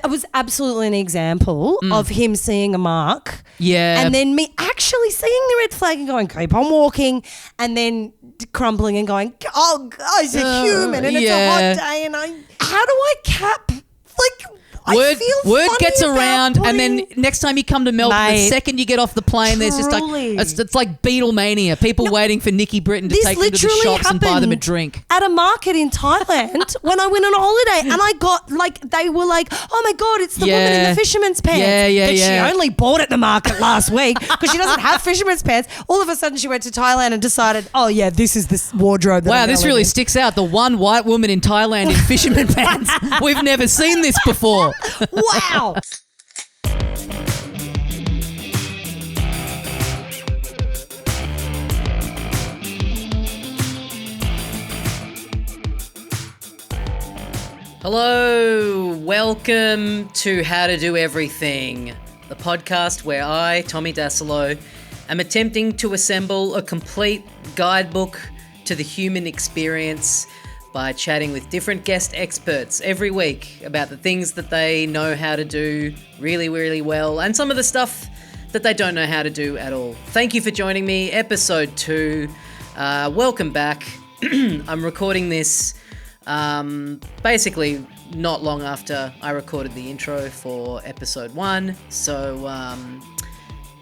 was absolutely an example of him seeing a mark. Yeah. And then me actually seeing the red flag and going, keep on walking, and then crumbling and going, oh, God, he's a human and it's a hot day and how do I cap, Word gets around, and then next time you come to Melbourne, the second you get off the plane, there's just like it's like Beatlemania. People waiting for Nikki Britton to take them to the shops and buy them a drink. At a market in Thailand when I went on holiday, and I got they were like, oh my God, it's the woman in the fisherman's pants. But she only bought at the market last week because she doesn't have fisherman's pants. All of a sudden she went to Thailand and decided, oh yeah, this is the wardrobe that I'm this really sticks out. The one white woman in Thailand in fisherman pants. We've never seen this before. Wow. Hello, welcome to How to Do Everything, the podcast where I, Tommy Dasilo, am attempting to assemble a complete guidebook to the human experience by chatting with different guest experts every week about the things that they know how to do really, really well and some of the stuff that they don't know how to do at all. Thank you for joining me, episode 2. Welcome back. I'm recording this basically not long after I recorded the intro for episode 1. So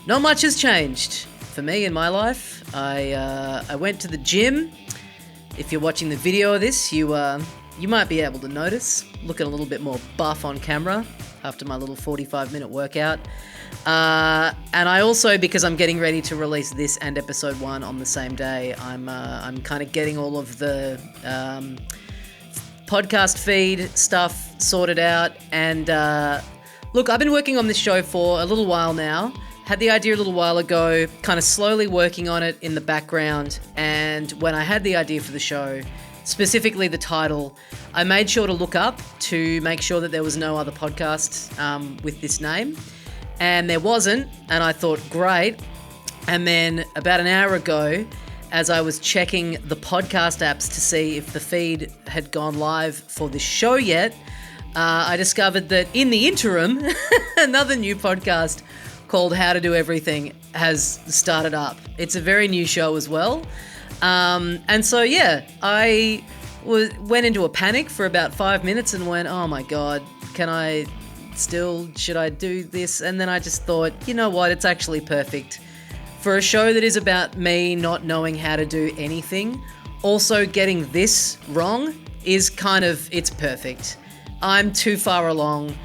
not much has changed for me in my life. I went to the gym. If you're watching the video of this, you might be able to notice, looking a little bit more buff on camera after my little 45-minute workout. And I also, because I'm getting ready to release this and episode 1 on the same day, I'm kind of getting all of the podcast feed stuff sorted out. And look, I've been working on this show for a little while now. Had the idea a little while ago, kind of slowly working on it in the background, and when I had the idea for the show, specifically the title, I made sure to look up to make sure that there was no other podcast with this name, and there wasn't, and I thought, great. And then about an hour ago, as I was checking the podcast apps to see if the feed had gone live for this show yet, I discovered that in the interim, another new podcast called How to Do Everything has started up. It's a very new show as well. And so, yeah, I went into a panic for about 5 minutes and went, oh my God, should I do this? And then I just thought, you know what, it's actually perfect. For a show that is about me not knowing how to do anything, also getting this wrong is it's perfect. I'm too far along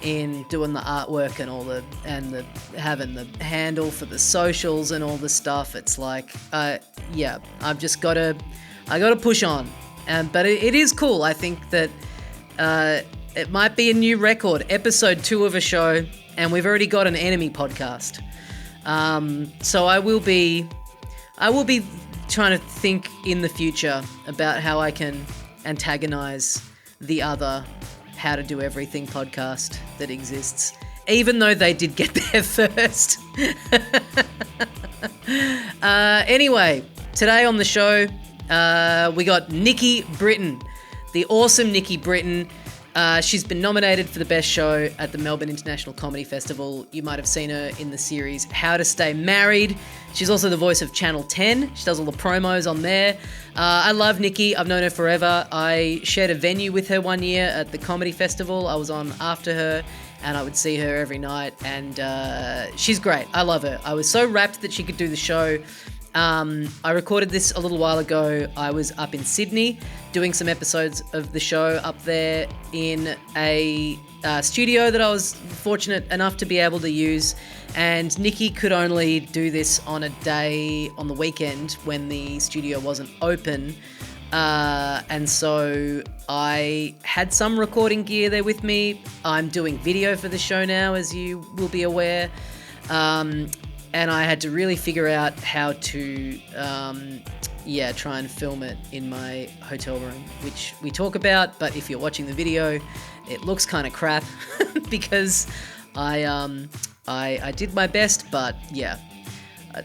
in doing the artwork and having the handle for the socials and all the stuff. It's like, I've just got to push on. But it is cool. I think that it might be a new record, episode 2 of a show, and we've already got an enemy podcast. So I will be trying to think in the future about how I can antagonize the other How to Do Everything podcast that exists, even though they did get there first. Anyway, today on the show, we got Nikki Britton, the awesome Nikki Britton. She's been nominated for the best show at the Melbourne International Comedy Festival. You might have seen her in the series How to Stay Married. She's also the voice of Channel 10. She does all the promos on there. I love Nikki. I've known her forever. I shared a venue with her one year at the comedy festival. I was on after her, and I would see her every night, and she's great. I love her. I was so rapt that she could do the show. I recorded this a little while ago. I was up in Sydney doing some episodes of the show up there in a studio that I was fortunate enough to be able to use, and Nikki could only do this on a day on the weekend when the studio wasn't open, and so I had some recording gear there with me. I'm doing video for the show now, as you will be aware, and I had to really figure out how to try and film it in my hotel room, which we talk about, but if you're watching the video, it looks kind of crap because I did my best, but yeah,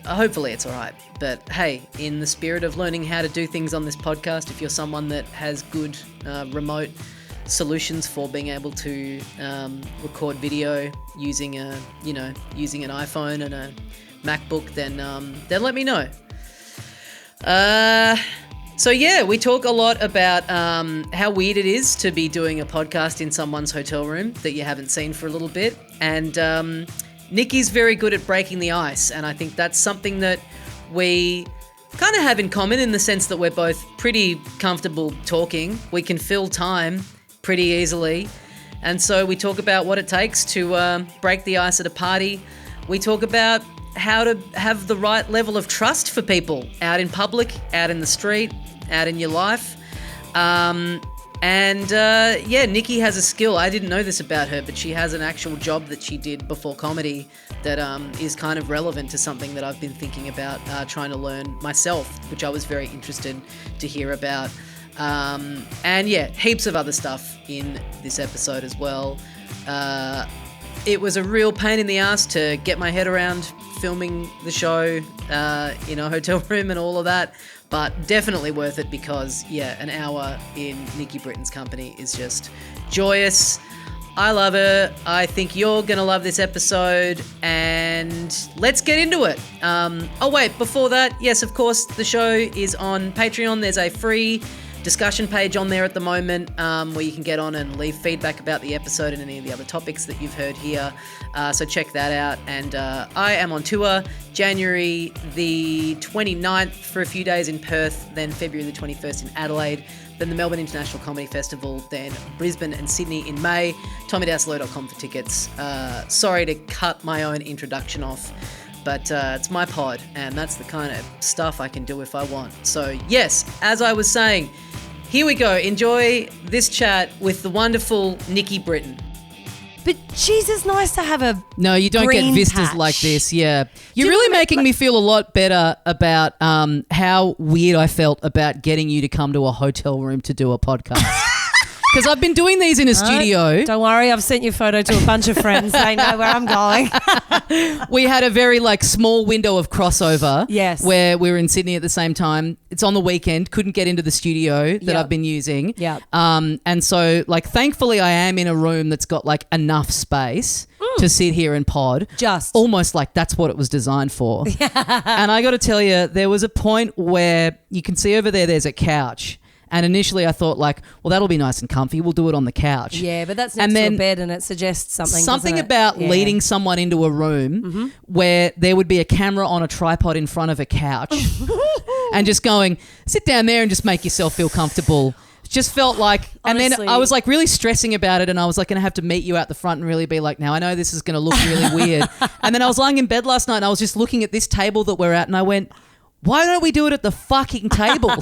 hopefully it's all right. But hey, in the spirit of learning how to do things on this podcast, if you're someone that has good remote solutions for being able to record video using an iPhone and a MacBook, then let me know. So yeah, we talk a lot about how weird it is to be doing a podcast in someone's hotel room that you haven't seen for a little bit. And Nikki's very good at breaking the ice. And I think that's something that we kind of have in common in the sense that we're both pretty comfortable talking. We can fill time pretty easily. And so we talk about what it takes to break the ice at a party. We talk about how to have the right level of trust for people out in public, out in the street, out in your life. Nikki has a skill. I didn't know this about her, but she has an actual job that she did before comedy that is kind of relevant to something that I've been thinking about trying to learn myself, which I was very interested to hear about. Heaps of other stuff in this episode as well. It was a real pain in the ass to get my head around filming the show in a hotel room and all of that, but definitely worth it because, an hour in Nikki Britton's company is just joyous. I love her. I think you're going to love this episode, and let's get into it. Before that, yes, of course, the show is on Patreon. There's a free discussion page on there at the moment where you can get on and leave feedback about the episode and any of the other topics that you've heard here. So check that out. And I am on tour January the 29th for a few days in Perth, then February the 21st in Adelaide, then the Melbourne International Comedy Festival, then Brisbane and Sydney in May. TommyDowslow.com for tickets. Sorry to cut my own introduction off, but it's my pod, and that's the kind of stuff I can do if I want. So yes, as I was saying, here we go. Enjoy this chat with the wonderful Nikki Britton. But geez, it's nice to have a No, you don't get vistas patch. like this, yeah. You're really making me feel a lot better about how weird I felt about getting you to come to a hotel room to do a podcast. Because I've been doing these in a studio. Don't worry, I've sent your photo to a bunch of friends. They know where I'm going. We had a very small window of crossover. Yes. Where we were in Sydney at the same time. It's on the weekend. Couldn't get into the studio that I've been using. Yeah. And so thankfully I am in a room that's got enough space to sit here and pod. Just. Almost like that's what it was designed for. And I got to tell you, there was a point where you can see over there's a couch. And initially I thought that'll be nice and comfy. We'll do it on the couch. Yeah, but that's next to a bed and it suggests something. Something about leading someone into a room where there would be a camera on a tripod in front of a couch and just going, sit down there and just make yourself feel comfortable. Just felt like, and Honestly. then I was really stressing about it, and I was going to have to meet you out the front and really be now I know this is going to look really weird. And then I was lying in bed last night and I was just looking at this table that we're at and I went, why don't we do it at the fucking table?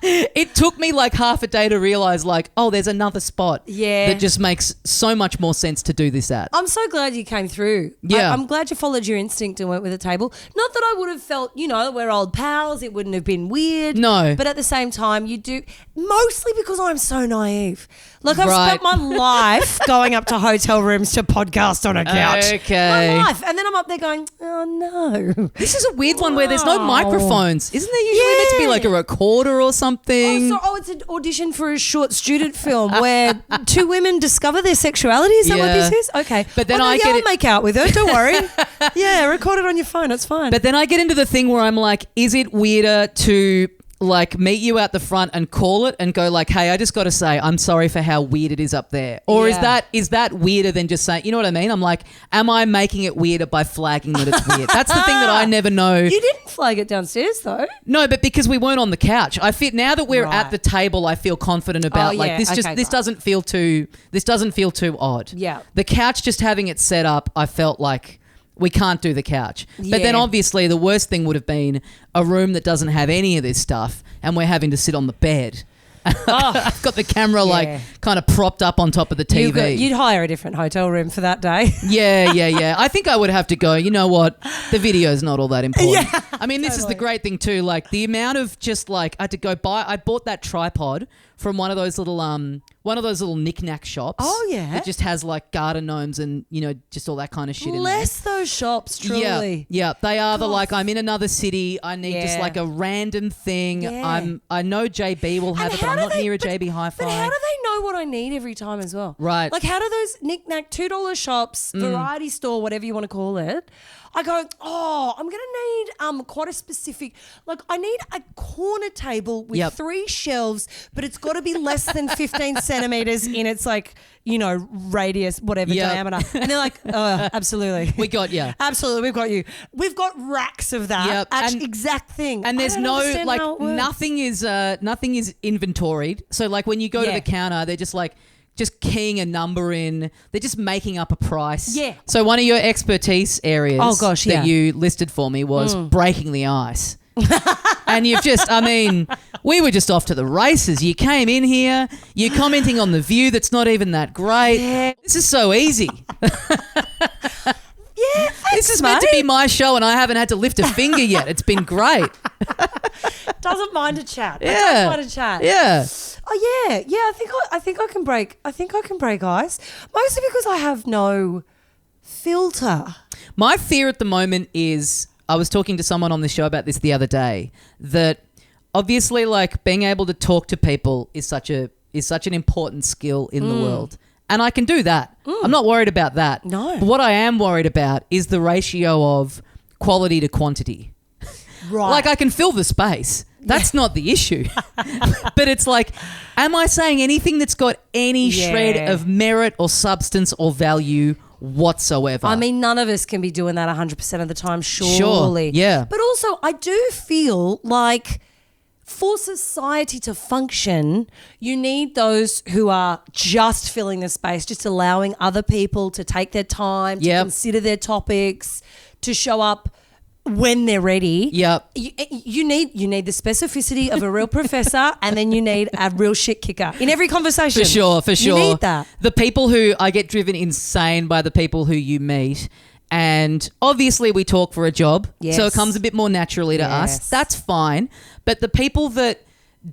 It took me half a day to realise there's another spot that just makes so much more sense to do this at. I'm so glad you came through. Yeah. I'm glad you followed your instinct and went with a table. Not that I would have felt, we're old pals. It wouldn't have been weird. No. But at the same time, you do, mostly because I'm so naive. I've spent my life going up to hotel rooms to podcast on a couch. Okay. My life. And then I'm up there going, oh no. This is a weird one where there's no microphones. Isn't there usually meant to be a recorder or something? It's an audition for a short student film where two women discover their sexuality. Is that what this is? Okay. But then I'll make out with her. Don't worry. Yeah, record it on your phone. It's fine. But then I get into the thing where I'm is it weirder to meet you out the front and call it and go hey, I just got to say I'm sorry for how weird it is up there? Or is that weirder than just saying, you know what I mean? I'm am I making it weirder by flagging that it's weird? That's the thing that I never know. You didn't flag it downstairs though. No, but because we weren't on the couch. Now that we're at the table, I feel confident about this doesn't feel too odd. Yeah. The couch just having it set up, I felt we can't do the couch. But then obviously the worst thing would have been a room that doesn't have any of this stuff and we're having to sit on the bed. I've got the camera kind of propped up on top of the TV. You'd hire a different hotel room for that day. Yeah. I think I would have to go, you know what? The video's not all that important. I mean, this is the great thing too. Like the amount of just like I had to go buy. I bought that tripod from one of those little knick-knack shops. Oh yeah, it just has like garden gnomes and just all that kind of shit. Bless those shops, truly. Yeah. They are the like I'm in another city. I need just like a random thing. Yeah. I know JB will have it, but I'm not near a JB Hi-Fi. But how do they know what I need every time as well? Right. Like how do those knick-knack $2 shops, variety store, whatever you want to call it? I go, I'm going to need quite a specific, like I need a corner table with 3 shelves, but it's got to be less than 15 centimeters in its like, radius, whatever diameter. And they're like, absolutely. We got you. Absolutely, we've got you. We've got racks of that. Yep. Actually, exact thing. And there's nothing is inventoried. So like when you go to the counter, they're just like, just keying a number in. They're just making up a price. Yeah. So one of your expertise areas that you listed for me was breaking the ice. And you've just, we were just off to the races. You came in here, you're commenting on the view that's not even that great. Yeah. This is so easy. This is meant to be my show and I haven't had to lift a finger yet. It's been great. Doesn't mind a chat. Yeah. Doesn't mind a chat. Yeah. Oh yeah. Yeah, I think I can break ice. Mostly because I have no filter. My fear at the moment is, I was talking to someone on the show about this the other day, that obviously like being able to talk to people is such an important skill in the world. And I can do that. I'm not worried about that. No. But what I am worried about is the ratio of quality to quantity. Right. Like I can fill the space. That's not the issue. But it's like, am I saying anything that's got any shred of merit or substance or value whatsoever? I mean, none of us can be doing that 100% of the time, surely. Sure, yeah. But also, I do feel like for society to function, you need those who are just filling the space, just allowing other people to take their time, to consider their topics, to show up when they're ready. Yep. You need the specificity of a real professor, and then you need a real shit kicker in every conversation. For sure. You need that. The people who I get driven insane by the people who you meet. And obviously we talk for a job, so it comes a bit more naturally to us. That's fine. But the people that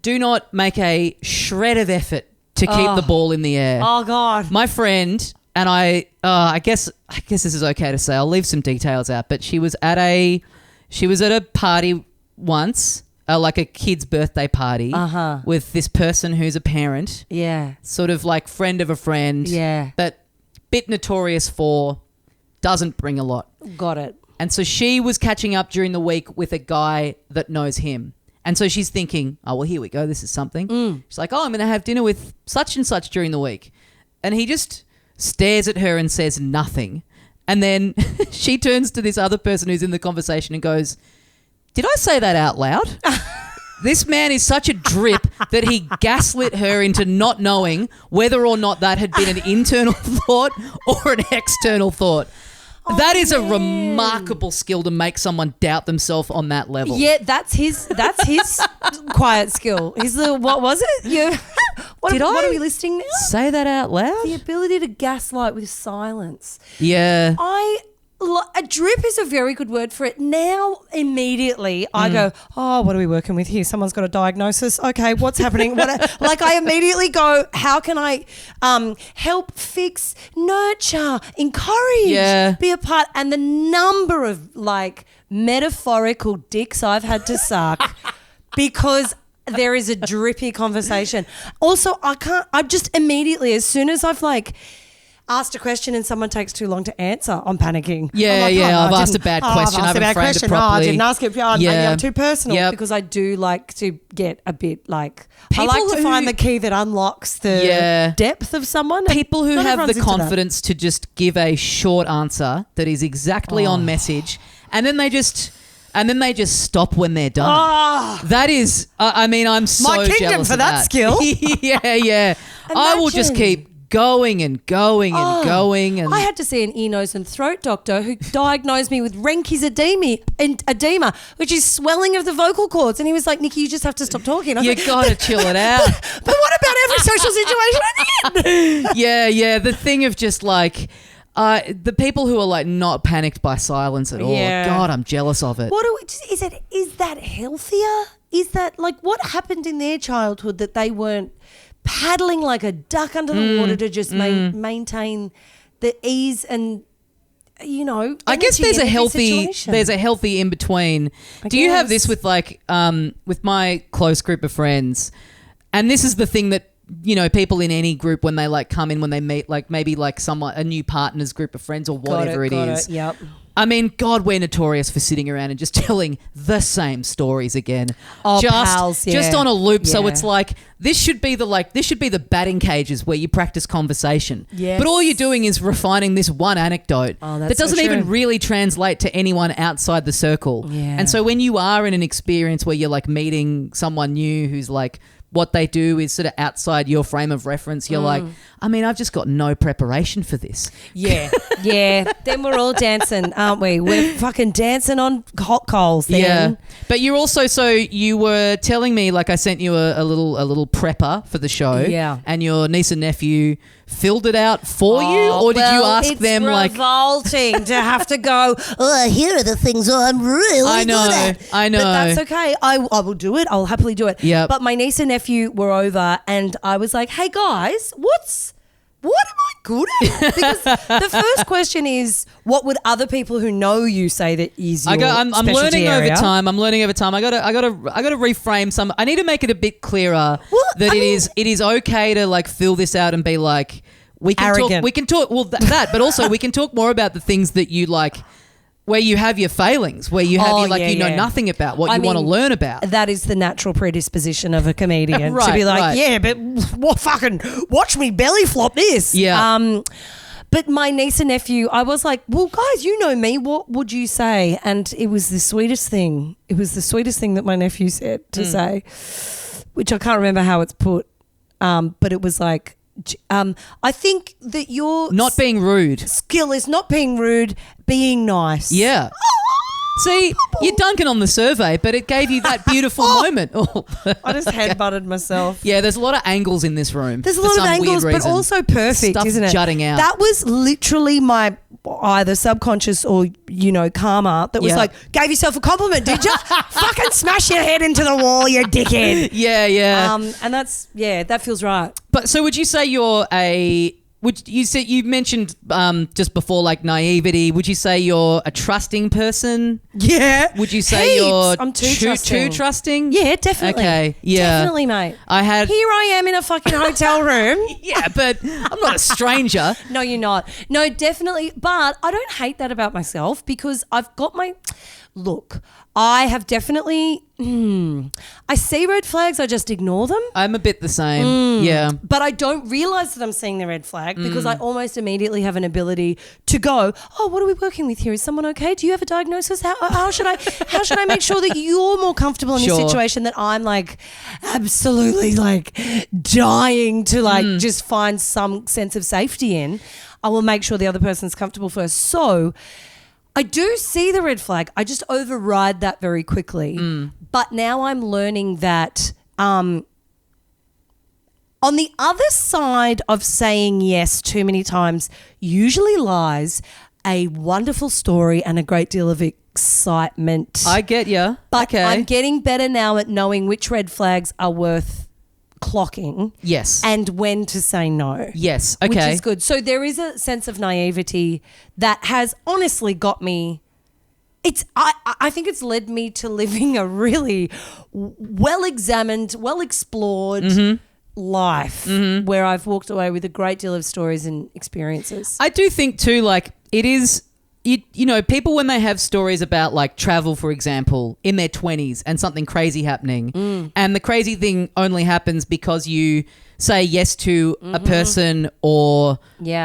do not make a shred of effort to keep the ball in the air. Oh, God. My friend, and I guess this is okay to say, I'll leave some details out, but she was at a party once, like a kid's birthday party with this person who's a parent. Yeah. Sort of like friend of a friend. Yeah. But bit notorious for doesn't bring a lot. Got it. And so she was catching up during the week with a guy that knows him. And so she's thinking, oh, well, here we go. This is something. She's like, oh, I'm going to have dinner with such and such during the week. And he just stares at her and says nothing. And then she turns to this other person who's in the conversation and goes, did I say that out loud? This man is such a drip that he gaslit her into not knowing whether or not that had been an internal thought or an external thought. That is a remarkable skill to make someone doubt themselves on that level. Yeah, that's his quiet skill. What was it? What are we listing now? Say that out loud? The ability to gaslight with silence. Yeah. A drip is a very good word for it. Now, immediately, I go, oh, what are we working with here? Someone's got a diagnosis. Okay, what's happening? I immediately go, how can I help, fix, nurture, encourage, be a part? And the number of, metaphorical dicks I've had to suck because there is a drippy conversation. Also, I just immediately, as soon as I've, asked a question and someone takes too long to answer, I'm panicking. I've asked a bad question. I haven't framed it properly. I didn't ask it. I'm too personal because I do like to get a bit I like to find the key that unlocks the depth of someone. People who have the confidence to just give a short answer that is exactly on message, and then they just stop when they're done. That is, I'm so my kingdom jealous for of that skill. Yeah. I will just keep going and going and going. And I had to see an ear, nose and throat doctor who diagnosed me with Reinke's edema, which is swelling of the vocal cords. And he was like, Nikki, you just have to stop talking. You got to chill it out. But what about every social situation I'm in? Yeah. The thing of just The people who are like not panicked by silence at all. God, I'm jealous of it. Is that healthier? Is that like what happened in their childhood that they weren't paddling like a duck under the water to just maintain the ease and I guess there's a healthy in between. Do you have this with like with my close group of friends? And this is the thing that people in any group when they like come in, when they meet like maybe like a new partner's group of friends or whatever it is. Yep. I mean, God, we're notorious for sitting around and just telling the same stories again. Oh, pals, just on a loop. Yeah. So it's like this should be the batting cages where you practice conversation. Yes. But all you're doing is refining this one anecdote that doesn't even really translate to anyone outside the circle. Yeah. And so when you are in an experience where you're like meeting someone new who's like what they do is sort of outside your frame of reference, you're like, I mean, I've just got no preparation for this. Yeah. Yeah. Then we're all dancing, aren't we? We're fucking dancing on hot coals then. Yeah. But you're also, so you were telling me, like I sent you a little prepper for the show. Yeah. And your niece and nephew filled it out for you? Or did you ask them like... It's revolting to have to go, here are the things I'm really good at. I know. But that's okay. I will do it. I'll happily do it. Yep. But my niece and nephew were over and I was like, hey guys, what am I good at? Because the first question is, what would other people who know you say that is your I'm learning area? over time. I gotta reframe some. I need to make it a bit clearer that it is okay to like fill this out and be like we can talk. Well, but also we can talk more about the things that you like. Where you have your failings, where you have know nothing about what you want to learn about. That is the natural predisposition of a comedian right, to be like, right. yeah, but what fucking watch me belly flop this. Yeah. But my niece and nephew, I was like, well, guys, you know me. What would you say? And it was the sweetest thing. It was the sweetest thing that my nephew said to say, which I can't remember how it's put, but it was like, I think that your not being rude skill is not being rude, being nice. Yeah. See, you're dunking on the survey, but it gave you that beautiful moment. I just headbutted myself. Yeah, there's a lot of angles in this room. There's a lot of angles, but also perfect, Stuff isn't it? jutting out. That was literally my either subconscious or, karma that was like, gave yourself a compliment, did you? Fucking smash your head into the wall, you dickhead. Yeah. And that's, that feels right. But so would you say you mentioned just before like naivety, would you say you're a trusting person? Yeah. Would you say I'm too trusting? Yeah, definitely. Okay. Yeah. Definitely, mate. Here I am in a fucking hotel room. Yeah, but I'm not a stranger. No, you're not. No, definitely. But I don't hate that about myself because I've got look, I have definitely, I see red flags, I just ignore them. I'm a bit the same, yeah. But I don't realise that I'm seeing the red flag because I almost immediately have an ability to go, oh, what are we working with here? Is someone okay? Do you have a diagnosis? How should I make sure that you're more comfortable in this situation that I'm like absolutely like dying to like just find some sense of safety in? I will make sure the other person's comfortable first. So I do see the red flag. I just override that very quickly. But now I'm learning that on the other side of saying yes too many times usually lies a wonderful story and a great deal of excitement. I get you. But I'm getting better now at knowing which red flags are worth clocking. Yes. And when to say no. Yes. Okay. Which is good. So there is a sense of naivety that has honestly got me. I think it's led me to living a really well-examined, well-explored life where I've walked away with a great deal of stories and experiences. I do think too, like it is. People when they have stories about like travel, for example, in their 20s and something crazy happening and the crazy thing only happens because you say yes to a person or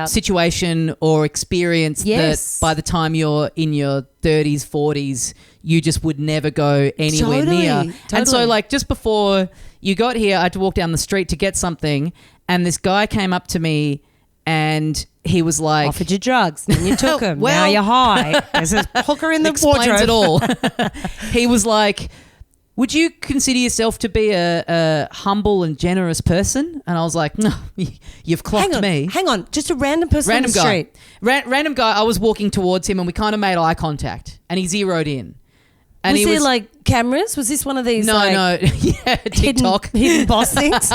situation or experience that by the time you're in your 30s, 40s, you just would never go anywhere near. Totally. And so like just before you got here, I had to walk down the street to get something and this guy came up to me and he was like... Offered you drugs and you took them. Now you're high. There's a hooker in the explains wardrobe. It all. He was like, would you consider yourself to be a humble and generous person? And I was like, no, you've clocked me. Hang on. Just a random person on the street. Random guy. I was walking towards him and we kind of made eye contact and he zeroed in. And was there like cameras? Was this one of these? No. Yeah, TikTok. Hidden boss things?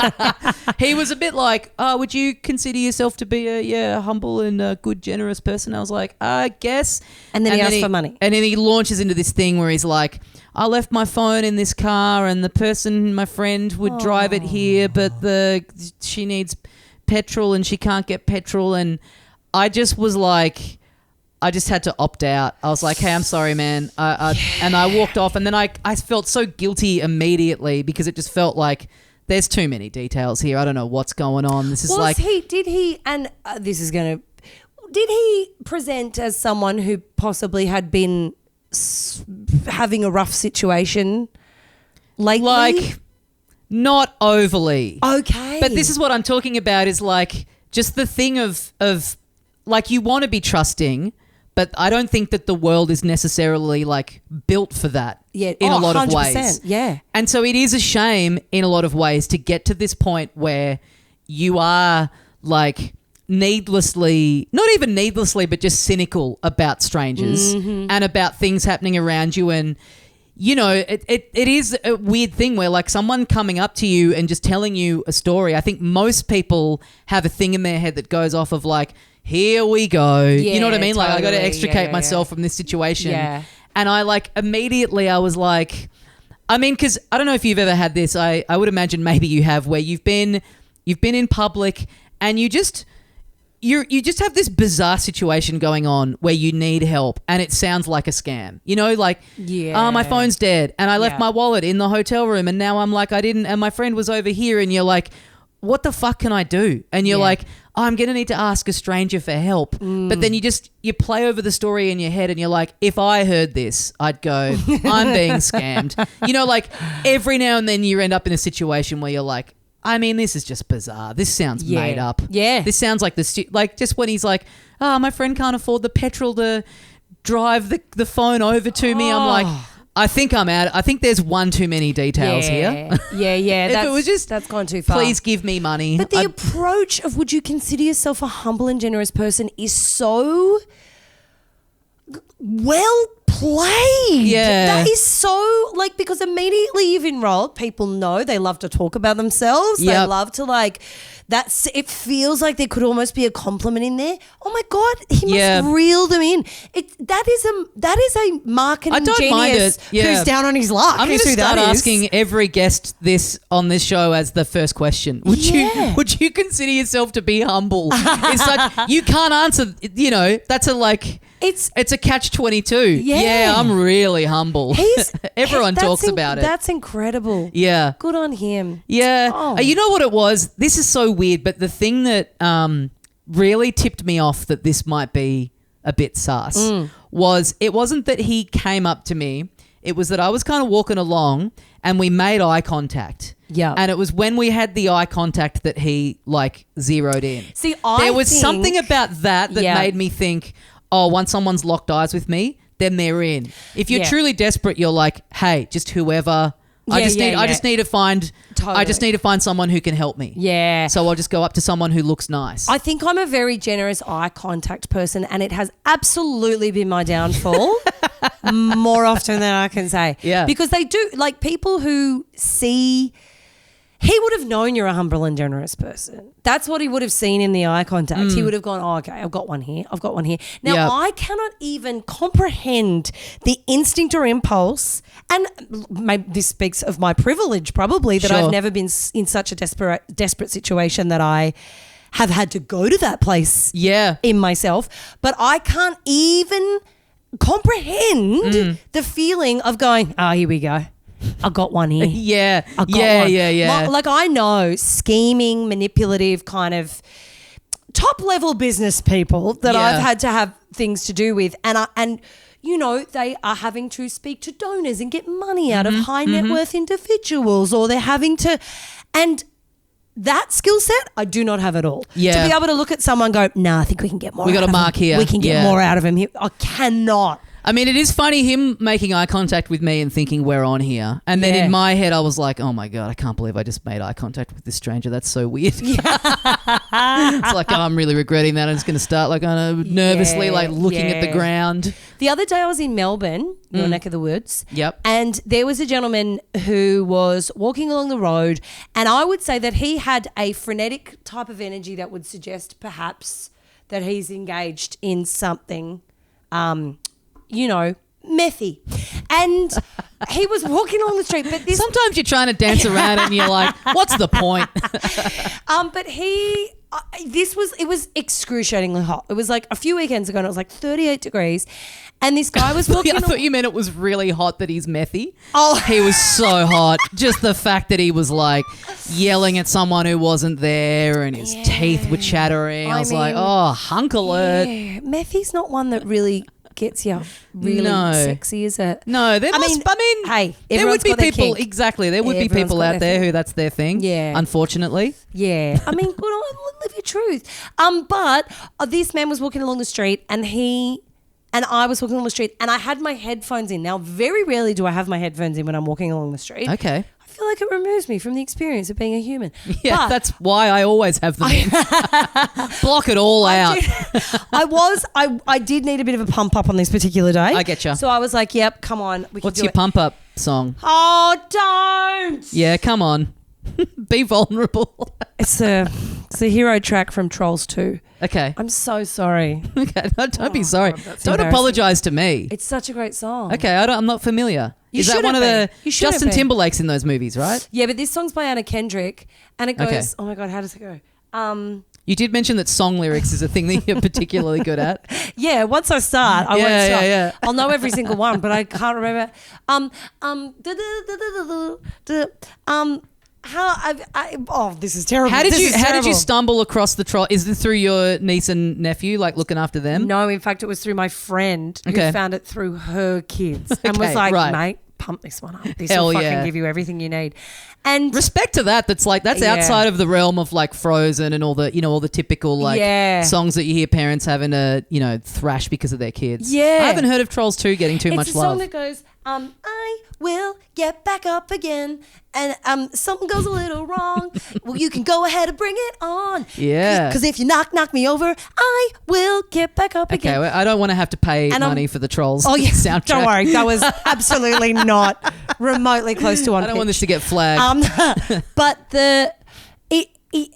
He was a bit like, would you consider yourself to be a humble and a good, generous person? I was like, I guess. And then he asked for money. And then he launches into this thing where he's like, I left my phone in this car and the person, my friend, would drive it here, but she needs petrol and she can't get petrol. And I just was like... I just had to opt out. I was like, hey, I'm sorry, man. And I walked off and then I felt so guilty immediately because it just felt like there's too many details here. I don't know what's going on. This is did he present as someone who possibly had been having a rough situation lately? Like, not overly. Okay. But this is what I'm talking about is like just the thing of like you want to be trusting, but I don't think that the world is necessarily like built for that in a lot 100%, of ways. Yeah. And so it is a shame in a lot of ways to get to this point where you are like needlessly, not even needlessly, but just cynical about strangers and about things happening around you. And, you know, it is a weird thing where like someone coming up to you and just telling you a story. I think most people have a thing in their head that goes off of like, here we go. Yeah, you know what I mean? Totally. Like I got to extricate myself from this situation. Yeah. And I like immediately I was like, I mean, because I don't know if you've ever had this. I would imagine maybe you have, where you've been in public and you just have this bizarre situation going on where you need help and it sounds like a scam. You know, like, my phone's dead and I left my wallet in the hotel room and now I'm like, I didn't, and my friend was over here, and you're like, what the fuck can I do? And you're like, I'm going to need to ask a stranger for help. But then you play over the story in your head and you're like, if I heard this, I'd go, I'm being scammed. You know, like every now and then you end up in a situation where you're like, I mean, this is just bizarre. This sounds made up. Yeah. This sounds like like just when he's like, my friend can't afford the petrol to drive the phone over to me. I'm like, I think I'm out. I think there's one too many details here. Yeah. That's gone too far. Please give me money. But the approach of would you consider yourself a humble and generous person is so well played. Yeah. That is so like, because immediately you've enrolled, people know they love to talk about themselves. They love to like, it feels like there could almost be a compliment in there. Oh my God, he must reel them in. That is a marketing genius who's down on his luck. I'm going to start asking every guest this on this show as the first question. Would you consider yourself to be humble? It's like, you can't answer, you know, that's a like... It's a catch-22. Yeah, I'm really humble. Everyone talks about it. That's incredible. Yeah. Good on him. Yeah. Oh. You know what it was? This is so weird, but the thing that really tipped me off that this might be a bit sus was it wasn't that he came up to me. It was that I was kind of walking along and we made eye contact. And it was when we had the eye contact that he like zeroed in. See, there was something about that made me think, oh, once someone's locked eyes with me, then they're in. If you're truly desperate, you're like, hey, just whoever. I just need to find someone who can help me. Yeah. So I'll just go up to someone who looks nice. I think I'm a very generous eye contact person, and it has absolutely been my downfall more often than I can say. Yeah. Because they do, like, people who see... He would have known you're a humble and generous person. That's what he would have seen in the eye contact. He would have gone, oh, okay, I've got one here. Now, I cannot even comprehend the instinct or impulse, and maybe this speaks of my privilege probably, that I've never been in such a desperate situation that I have had to go to that place in myself. But I can't even comprehend the feeling of going, oh, here we go. I got one here. Yeah. I got one. Yeah. Like I know scheming, manipulative kind of top level business people that I've had to have things to do with, and you know, they are having to speak to donors and get money out of high net worth individuals, or they're having to, and that skill set I do not have at all. Yeah. To be able to look at someone and go, nah, I think we can get more. We got a mark here. We can get more out of him here. I cannot. I mean, it is funny him making eye contact with me and thinking we're on here. And then in my head, I was like, oh my God, I can't believe I just made eye contact with this stranger. That's so weird. It's like, I'm really regretting that. I'm just going to start like nervously like looking at the ground. The other day I was in Melbourne, your neck of the woods. Yep. And there was a gentleman who was walking along the road, and I would say that he had a frenetic type of energy that would suggest perhaps that he's engaged in something, methy. And he was walking along the street, but this... Sometimes you're trying to dance around and you're like, what's the point? But it was excruciatingly hot. It was like a few weekends ago and it was like 38 degrees. And this guy was walking... I thought you meant it was really hot that he's methy. Oh. He was so hot. Just the fact that he was like yelling at someone who wasn't there and his teeth were chattering. I was like, oh, hunk alert. Yeah, methy's not one that really... gets you really sexy, is it? No, there hey, there would be people exactly. There would be people out there who that's their thing. Yeah, unfortunately. Yeah, I mean, good on, live your truth. But this man was walking along the street, and I was walking along the street, and I had my headphones in. Now, very rarely do I have my headphones in when I'm walking along the street. Okay. I feel like it removes me from the experience of being a human. Yeah, but that's why I always have them in. Block it all out. I did need a bit of a pump up on this particular day. I get you. So I was like, yep, come on. What's your pump up song? Oh, don't. Yeah, come on. Be vulnerable. It's a hero track from Trolls 2. Okay. I'm so sorry. Okay, don't be sorry. God, don't apologise to me. It's such a great song. Okay, I'm not familiar. Is that one of the Justin Timberlake's in those movies, right? Yeah, but this song's by Anna Kendrick, and it goes, oh my God, how does it go? You did mention that song lyrics is a thing that you're particularly good at. Yeah, once I start, I won't stop. Yeah. I'll know every single one, but I can't remember. This is terrible. How did you stumble across the troll? Is this through your niece and nephew, like looking after them? No, in fact, it was through my friend who found it through her kids and was like, mate, pump this one up. This will fucking give you everything you need. And respect to that. That's outside of the realm of like Frozen and all the typical songs that you hear parents having to thrash because of their kids. Yeah, I haven't heard of Trolls 2 getting too much love. It's a song that goes, I will get back up again, and something goes a little wrong. Well, you can go ahead and bring it on. Yeah. Because if you knock me over, I will get back up again. Okay, I don't want to have to pay money for the Trolls soundtrack. Don't worry, that was absolutely not remotely close to on. I don't want this to get flagged. But it is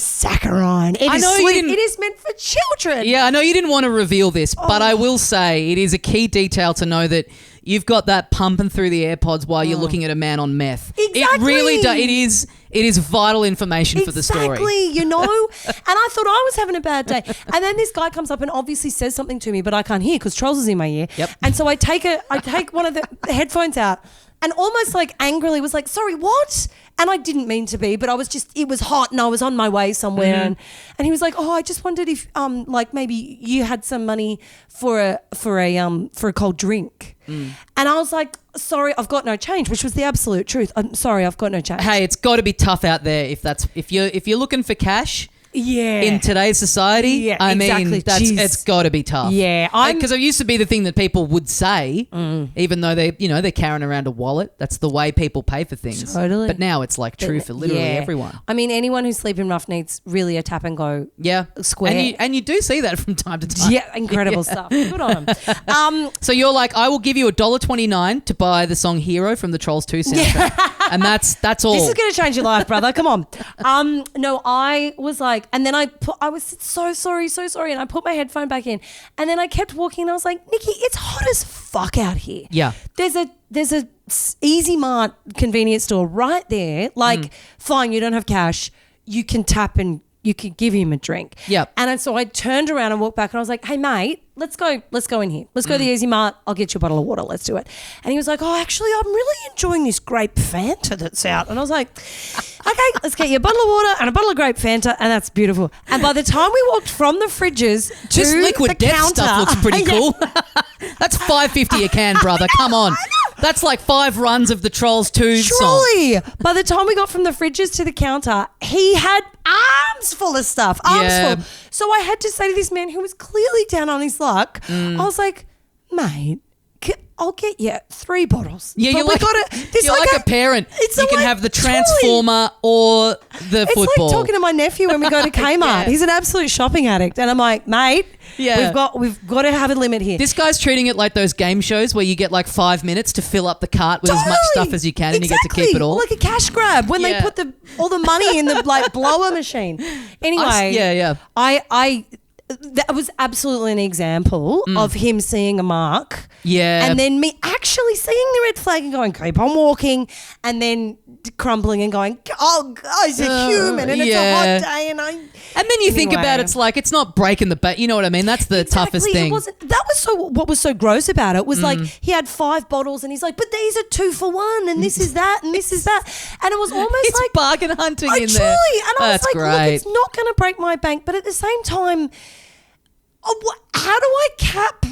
saccharine. It is sweet. It is meant for children. Yeah, I know you didn't want to reveal this, but I will say it is a key detail to know that you've got that pumping through the AirPods while you're looking at a man on meth. Exactly. It really does. It is vital information for the story. Exactly, And I thought I was having a bad day. And then this guy comes up and obviously says something to me, but I can't hear because Trolls is in my ear. Yep. And so I take one of the headphones out and almost like angrily was like, sorry, what? And I didn't mean to be, but it was hot and I was on my way somewhere. Mm-hmm. And he was like, oh, I just wondered if like maybe you had some money for a cold drink. Mm. And I was like, sorry, I've got no change, which was the absolute truth. I'm sorry, I've got no change. Hey, it's got to be tough out there if you're looking for cash. Yeah. In today's society, I mean, it's got to be tough. Yeah. Because it used to be the thing that people would say, even though they're carrying around a wallet. That's the way people pay for things. Totally. But now it's like true for literally everyone. I mean, anyone who's sleeping rough needs really a tap and go square. And you do see that from time to time. Yeah, incredible stuff. Good on them. So you're like, I will give you $1.29 to buy the song Hero from the Trolls 2 soundtrack. And that's all. This is going to change your life, brother. Come on. No, I was like, and then I was so sorry. And I put my headphone back in and then I kept walking and I was like, Nikki, it's hot as fuck out here. Yeah. There's a Easy Mart convenience store right there. Like, fine, you don't have cash. You can tap and you could give him a drink. Yep. And so I turned around and walked back and I was like, hey, mate, let's go in here. Let's go to the Easy Mart. I'll get you a bottle of water. Let's do it. And he was like, oh, actually, I'm really enjoying this grape Fanta that's out. And I was like, okay, let's get you a bottle of water and a bottle of grape Fanta, and that's beautiful. And by the time we walked from the fridges to this liquid the death counter, stuff looks pretty cool. That's $5.50 a can, brother. Come on. That's like 5 runs of the Trolls 2 song. Truly. By the time we got from the fridges to the counter, he had arms full of stuff. Full. So I had to say to this man who was clearly down on his luck, I was like, mate, I'll get you 3 bottles. Yeah, you're like a parent. You can have the Transformer or the football. It's like talking to my nephew when we go to Kmart. Yeah. He's an absolute shopping addict. And I'm like, mate, we've got to have a limit here. This guy's treating it like those game shows where you get like 5 minutes to fill up the cart with as much stuff as you can and you get to keep it all. Like a cash grab when they put all the money in the like blower machine. Anyway, that was absolutely an example of him seeing a mark. Yeah. And then me actually seeing the red flag and going, keep on walking, and then crumbling and going, oh, it's a human and it's a hot day and then you think about it, it's like, it's not breaking the bank. You know what I mean? That's the toughest thing. What was so gross about it was like he had 5 bottles and he's like, but these are 2 for 1 and this is that and this is that. And it was almost it's like bargain hunting in there. Truly. And I was like, great. look, it's not going to break my bank. But at the same time, how do I cap?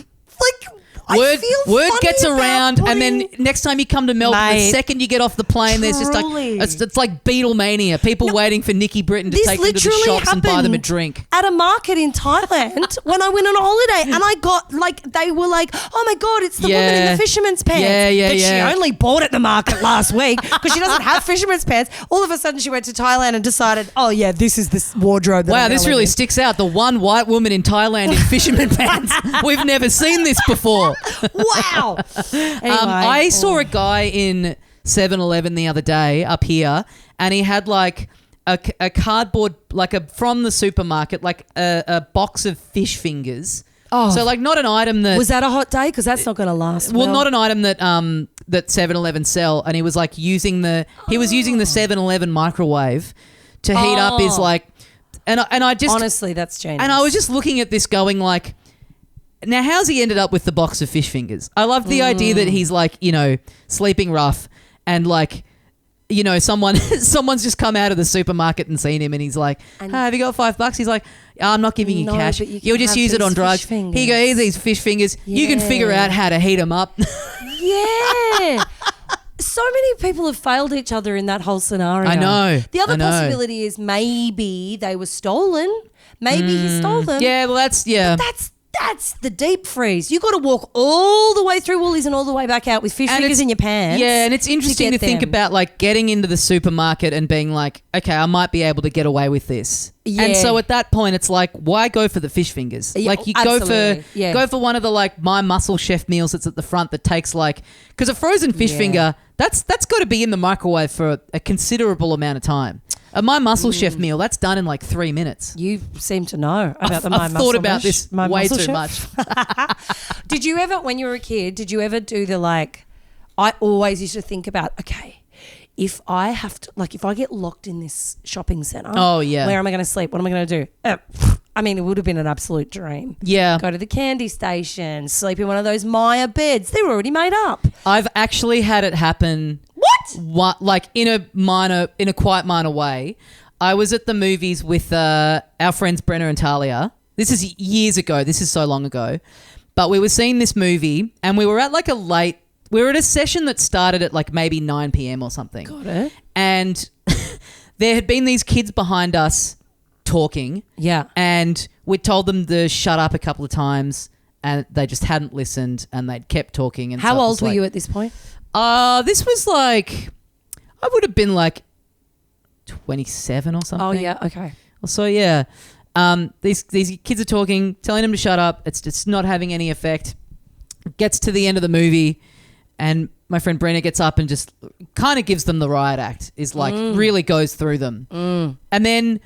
Like, word gets around, and then next time you come to Melbourne, the second you get off the plane, there's just like it's like Beatlemania. People waiting for NIKKI BRITTON to take them to the shops and buy them a drink. At a market in Thailand when I went on holiday, and I got they were like, oh my God, it's the woman in the fisherman's pants that she only bought at the market last week because she doesn't have fisherman's pants. All of a sudden she went to Thailand and decided, oh yeah, this is this wardrobe. Wow, this really sticks out. The one white woman in Thailand in fisherman pants. We've never seen this before. Wow. Anyway, I saw a guy in 7-Eleven the other day up here, and he had like a cardboard, from the supermarket, like a box of fish fingers. Oh. So like not an item that... Was that a hot day? Because that's not going to last well. Not an item that that 7-Eleven sell, and he was like using the 7-Eleven microwave to heat up his like... And I just... Honestly, that's genius. And I was just looking at this going like... Now, how's he ended up with the box of fish fingers? I love the idea that he's like, sleeping rough and like, someone's just come out of the supermarket and seen him and he's like, hey, have you got $5? He's like, I'm not giving you cash. You'll just use it on drugs. Here you go, here's these fish fingers. Yeah. You can figure out how to heat them up. Yeah. So many people have failed each other in that whole scenario. I know. The other possibility is maybe they were stolen. Maybe he stole them. Yeah, well, But that's the deep freeze. You got to walk all the way through Woolies and all the way back out with fish fingers in your pants. Yeah, and it's interesting to think about like getting into the supermarket and being like, okay, I might be able to get away with this. Yeah. And so at that point, it's like, why go for the fish fingers? Yeah, like you go for one of the like My Muscle Chef meals that's at the front that takes like, because a frozen fish finger, that's got to be in the microwave for a considerable amount of time. A My Muscle Chef meal, that's done in like 3 minutes. You seem to know about the My Muscle Chef. I've thought about this way too much. Did you ever, when you were a kid, do I always used to think about, okay, if I have to, like if I get locked in this shopping centre, where am I going to sleep? What am I going to do? I mean, it would have been an absolute dream. Yeah. Go to the candy station, sleep in one of those Maya beds. They were already made up. I've actually had it happen. What? Like in a quite minor way. I was at the movies with our friends Brenna and Talia. This is years ago. This is so long ago. But we were seeing this movie and we were at like we were at a session that started at like maybe 9 p.m. or something. Got it. And there had been these kids behind us talking. Yeah. And we told them to shut up a couple of times and they just hadn't listened and they'd kept talking. And how old were you at this point? This was like, I would have been like 27 or something. Oh, yeah. Okay. So, yeah. These kids are talking, telling them to shut up. It's just not having any effect. Gets to the end of the movie and my friend Brenna gets up and just kind of gives them the riot act, is like really goes through them. And then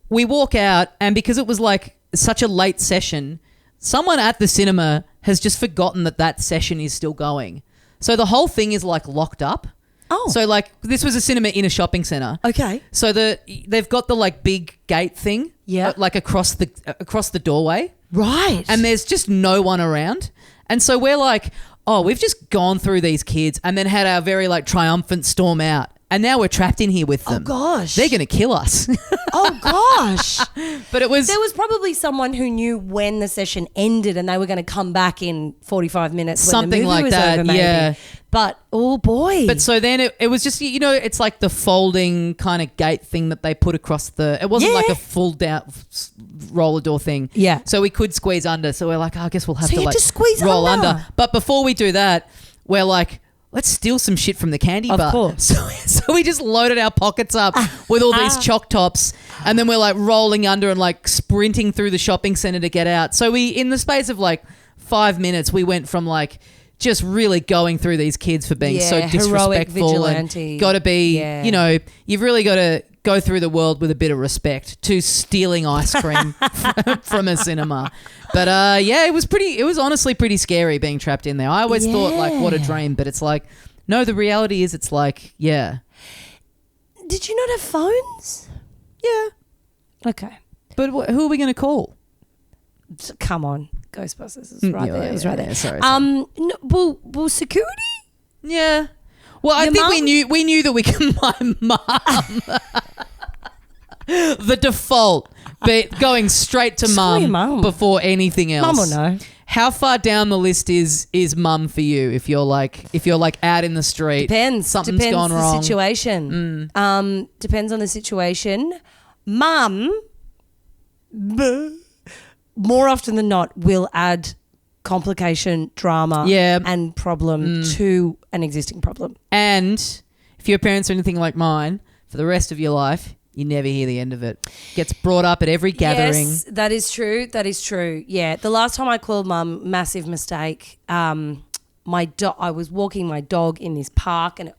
we walk out and because it was like such a late session, someone at the cinema has just forgotten that session is still going. So the whole thing is like locked up. Oh. So like this was a cinema in a shopping centre. Okay. So they've got the like big gate thing. Yeah. Like across the doorway. Right. And there's just no one around. And so we're like, oh, we've just gone through these kids and then had our very like triumphant storm out. and now we're trapped in here with them. Oh, gosh. They're going to kill us. Oh, gosh. But it was... There was probably someone who knew when the session ended and they were going to come back in 45 minutes Something when the movie like was that, over, maybe. yeah. But, oh, boy. But so then it was just, it's like the folding kind of gate thing that they put across the... It wasn't like a full down roller door thing. Yeah. So we could squeeze under. So we're like, I guess we'll have to you like have to squeeze roll under. But before we do that, we're like... Let's steal some shit from the candy bar. Of course. So we just loaded our pockets up with all these choc tops, and then we're like rolling under and like sprinting through the shopping centre to get out. So we, in the space of like 5 minutes, we went from like just really going through these kids for being so disrespectful and got to be, you've really got to go through the world with a bit of respect to stealing ice cream from a cinema. But it was honestly pretty scary being trapped in there. I always thought like, what a dream, but it's like, no, the reality is it's like, yeah. Did you not have phones? Yeah. Okay. But who are we going to call? Come on. Ghostbusters is right there. It was right there. Sorry. Will security? Yeah. Well, I think we knew that we can. My mum, the default, but going straight to mum before anything else. Mum will know. How far down the list is mum for you? If you're like out in the street, depends. Something's gone wrong. The situation. Depends on the situation. Mum, more often than not, will add complication, drama, and problem to an existing problem. And if your parents are anything like mine, for the rest of your life, you never hear the end of it. Gets brought up at every gathering. Yes, that is true. That is true. Yeah. The last time I called mum, massive mistake. I was walking my dog in this park and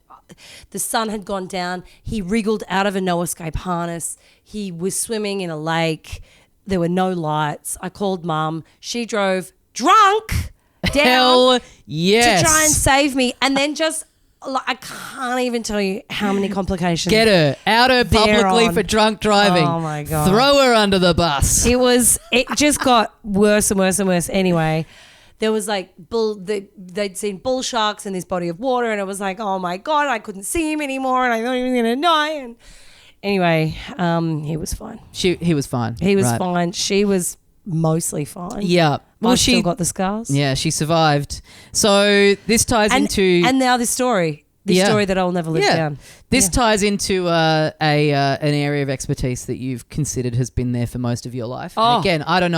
the sun had gone down. He wriggled out of a no escape harness. He was swimming in a lake. There were no lights. I called mum. She drove drunk down to try and save me, and then just I can't even tell you how many complications. Get her out her publicly for drunk driving. Oh my God. Throw her under the bus. It just got worse and worse and worse. Anyway, there was like they'd seen bull sharks in this body of water, and it was like, oh my God, I couldn't see him anymore, and I thought he was gonna die. And anyway, he was fine. He was fine. He was fine. She was mostly fine. Yeah. Well, she still got the scars. Yeah, she survived. So this ties into... And now this story. This story that I'll never live down. This ties into an area of expertise that you've considered has been there for most of your life. Oh. And again, I don't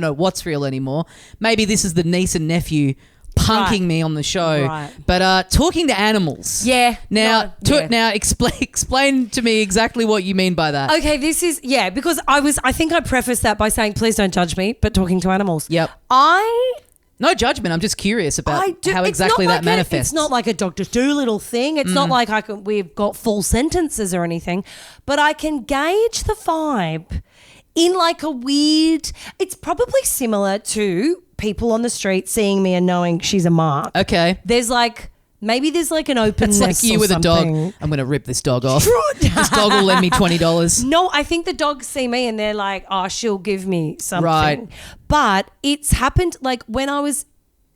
know what's real anymore. Maybe this is the niece and nephew punking me on the show. Right. But talking to animals. Yeah. Now, explain to me exactly what you mean by that. Okay, this is, because I think I prefaced that by saying, please don't judge me, but talking to animals. Yep. No judgment. I'm just curious about how exactly that manifests. It's not like a Dr. Dolittle thing. It's not like we've got full sentences or anything, but I can gauge the vibe in like a weird, it's probably similar to people on the street seeing me and knowing she's a mark. Okay. There's like an openness. It's like you with a dog. I'm going to rip this dog off. This dog will lend me $20. No, I think the dogs see me and they're like, oh, she'll give me something. Right. But it's happened like when I was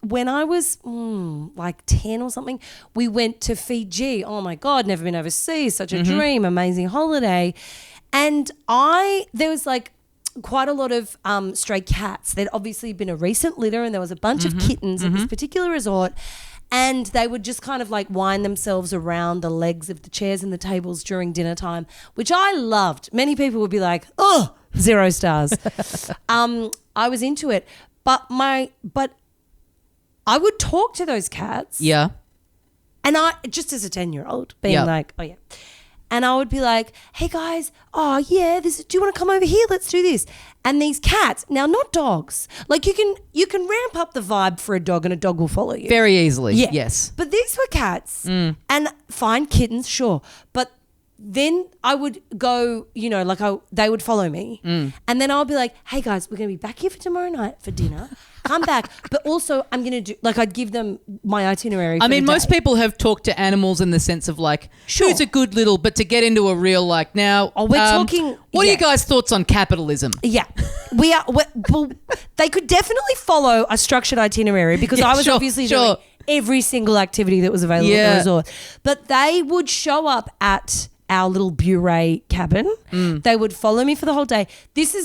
like 10 or something, we went to Fiji. Oh my God, never been overseas. Such a dream, amazing holiday. And there was like quite a lot of stray cats. There'd obviously been a recent litter and there was a bunch of kittens at this particular resort, and they would just kind of like wind themselves around the legs of the chairs and the tables during dinner time, which I loved. Many people would be like, oh, 0 stars. I was into it. But I would talk to those cats. Yeah. And I, just as a 10-year-old, being like, oh yeah. And I would be like, hey guys, oh yeah, do you want to come over here? Let's do this. And these cats, now not dogs, like you can ramp up the vibe for a dog and a dog will follow you. Very easily, yes. But these were cats and fine kittens, sure. But then I would go, they would follow me. And then I would be like, hey guys, we're going to be back here for tomorrow night for dinner. Come back. But also I'm going to do, like I'd give them my itinerary for the day. Most people have talked to animals in the sense of like, who's a good little, but to get into a real like now. Oh, we're talking. What are you guys' thoughts on capitalism? Yeah. Well, they could definitely follow a structured itinerary because I was obviously doing every single activity that was available at the resort. But they would show up at our little Bure cabin. They would follow me for the whole day. This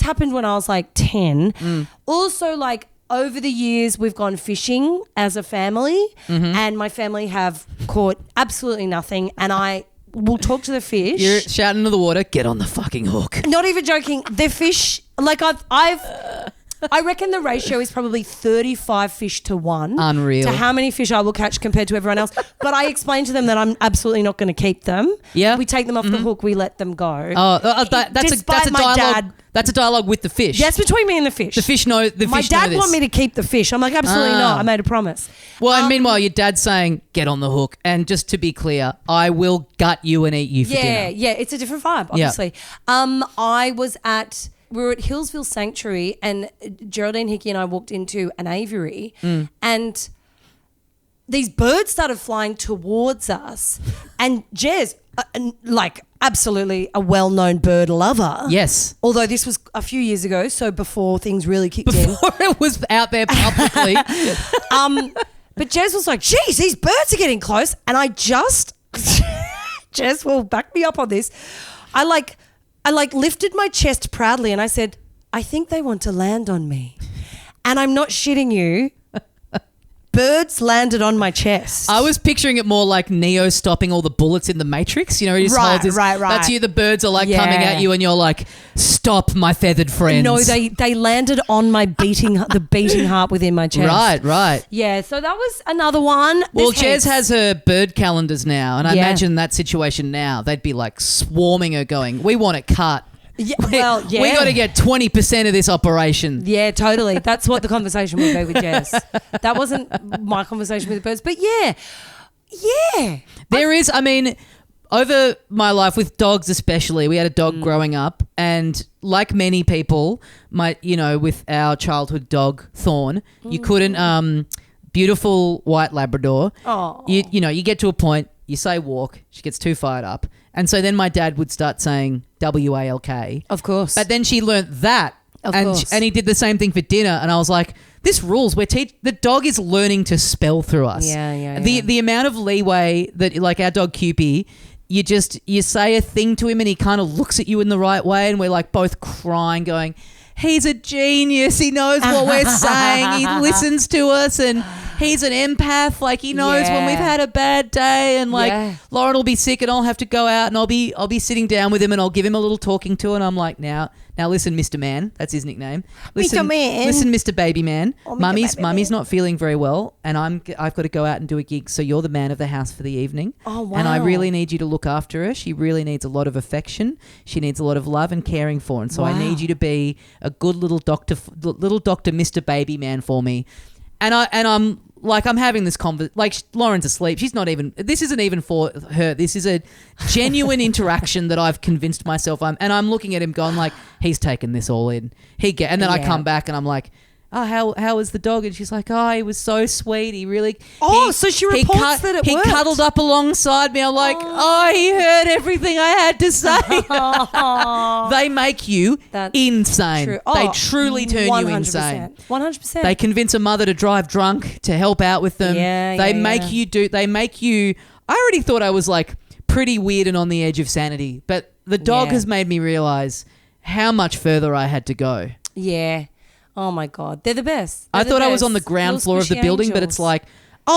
happened when I was like 10. Also, like, over the years, we've gone fishing as a family, and my family have caught absolutely nothing. And I will talk to the fish. You're shouting into the water, get on the fucking hook. Not even joking. The fish, like I reckon the ratio is probably 35 fish to 1. Unreal. To how many fish I will catch compared to everyone else. But I explained to them that I'm absolutely not going to keep them. Yeah. We take them off the hook. We let them go. That's a dialogue. That's a dialogue with the fish. Yes, between me and the fish. The fish know. My dad want me to keep the fish. I'm like, absolutely not. I made a promise. Well, and meanwhile, your dad's saying, get on the hook. And just to be clear, I will gut you and eat you for dinner. Yeah, it's a different vibe, obviously. We were at Hillsville Sanctuary, and Geraldine Hickey and I walked into an aviary, and these birds started flying towards us. And Jez, like absolutely a well-known bird lover. Yes. Although this was a few years ago, so before things really kicked in. Before it was out there publicly. But Jez was like, geez, these birds are getting close. And I just, Jez will back me up on this. I lifted my chest proudly and I said, I think they want to land on me. And I'm not shitting you. Birds landed on my chest. I was picturing it more like Neo stopping all the bullets in the Matrix. You know, he just holds his, right. That's you. The birds are like coming at you and you're like, stop, my feathered friends. No, they landed on my beating heart within my chest. Right. Yeah, so that was another one. Well, Jez has her bird calendars now, and I imagine that situation now, they'd be like swarming her going, we want it cut. Yeah, we got to get 20% of this operation. Yeah, totally. That's what the conversation would be with Jess. That wasn't my conversation with the birds, but yeah. There is, I mean, over my life with dogs especially, we had a dog growing up, and like many people, with our childhood dog Thorn, you couldn't beautiful white Labrador. Oh, you get to a point, you say walk, she gets too fired up. And so then my dad would start saying WALK. Of course. But then she learnt that. And he did the same thing for dinner. And I was like, this rules. The dog is learning to spell through us. Yeah. The amount of leeway that, like our dog Cupie, you say a thing to him and he kind of looks at you in the right way, and we're like both crying going, he's a genius. He knows what we're saying. He listens to us, and he's an empath. Like, he knows when we've had a bad day, and like Lauren will be sick and I'll have to go out, and I'll be sitting down with him and I'll give him a little talking to, and I'm like, now listen, Mr. Man. That's his nickname. Listen, Mr. Man. Listen, Mr. Baby Man. Oh, Mummy's not feeling very well, and I've got to go out and do a gig, so you're the man of the house for the evening. Oh, wow. And I really need you to look after her. She really needs a lot of affection. She needs a lot of love and caring for, and so I need you to be a good little doctor, Mr. Baby Man for me. And I'm like, I'm having this like Lauren's asleep. This isn't even for her. This is a genuine interaction that I've convinced myself and I'm looking at him going like, he's taken this all in. And then I come back and I'm like, oh, how was the dog? And she's like, oh, he was so sweet. He really... so she reports that it worked. He cuddled up alongside me. I'm like, he heard everything I had to say. They make you insane. True. They truly turn 100%. You insane. 100%. They convince a mother to drive drunk to help out with them. They make you... I already thought I was like pretty weird and on the edge of sanity, but the dog has made me realise how much further I had to go. Yeah. Oh my God, they're the best. I thought I was on the ground floor of the building, but it's like,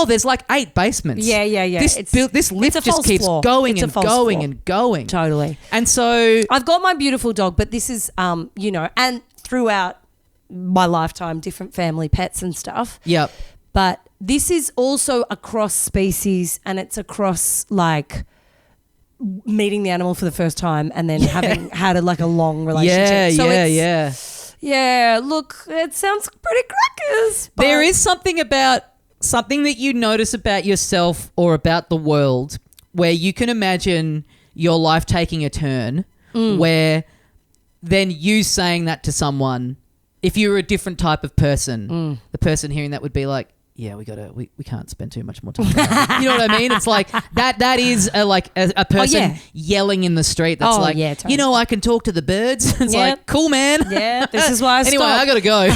there's like 8 basements. Yeah. This lift just keeps going and going and going. Totally. And so I've got my beautiful dog, but this is, and throughout my lifetime, different family pets and stuff. Yep. But this is also across species, and it's across like meeting the animal for the first time and then having had a long relationship. Yeah, look, it sounds pretty crackers. There is something that you notice about yourself or about the world where you can imagine your life taking a turn where then you saying that to someone, if you were a different type of person, the person hearing that would be like, yeah, we can't spend too much more time. You know what I mean? It's like that is a person yelling in the street that's totally. I can talk to the birds. It's like, cool, man. Yeah, this is why I Anyway, I got to go.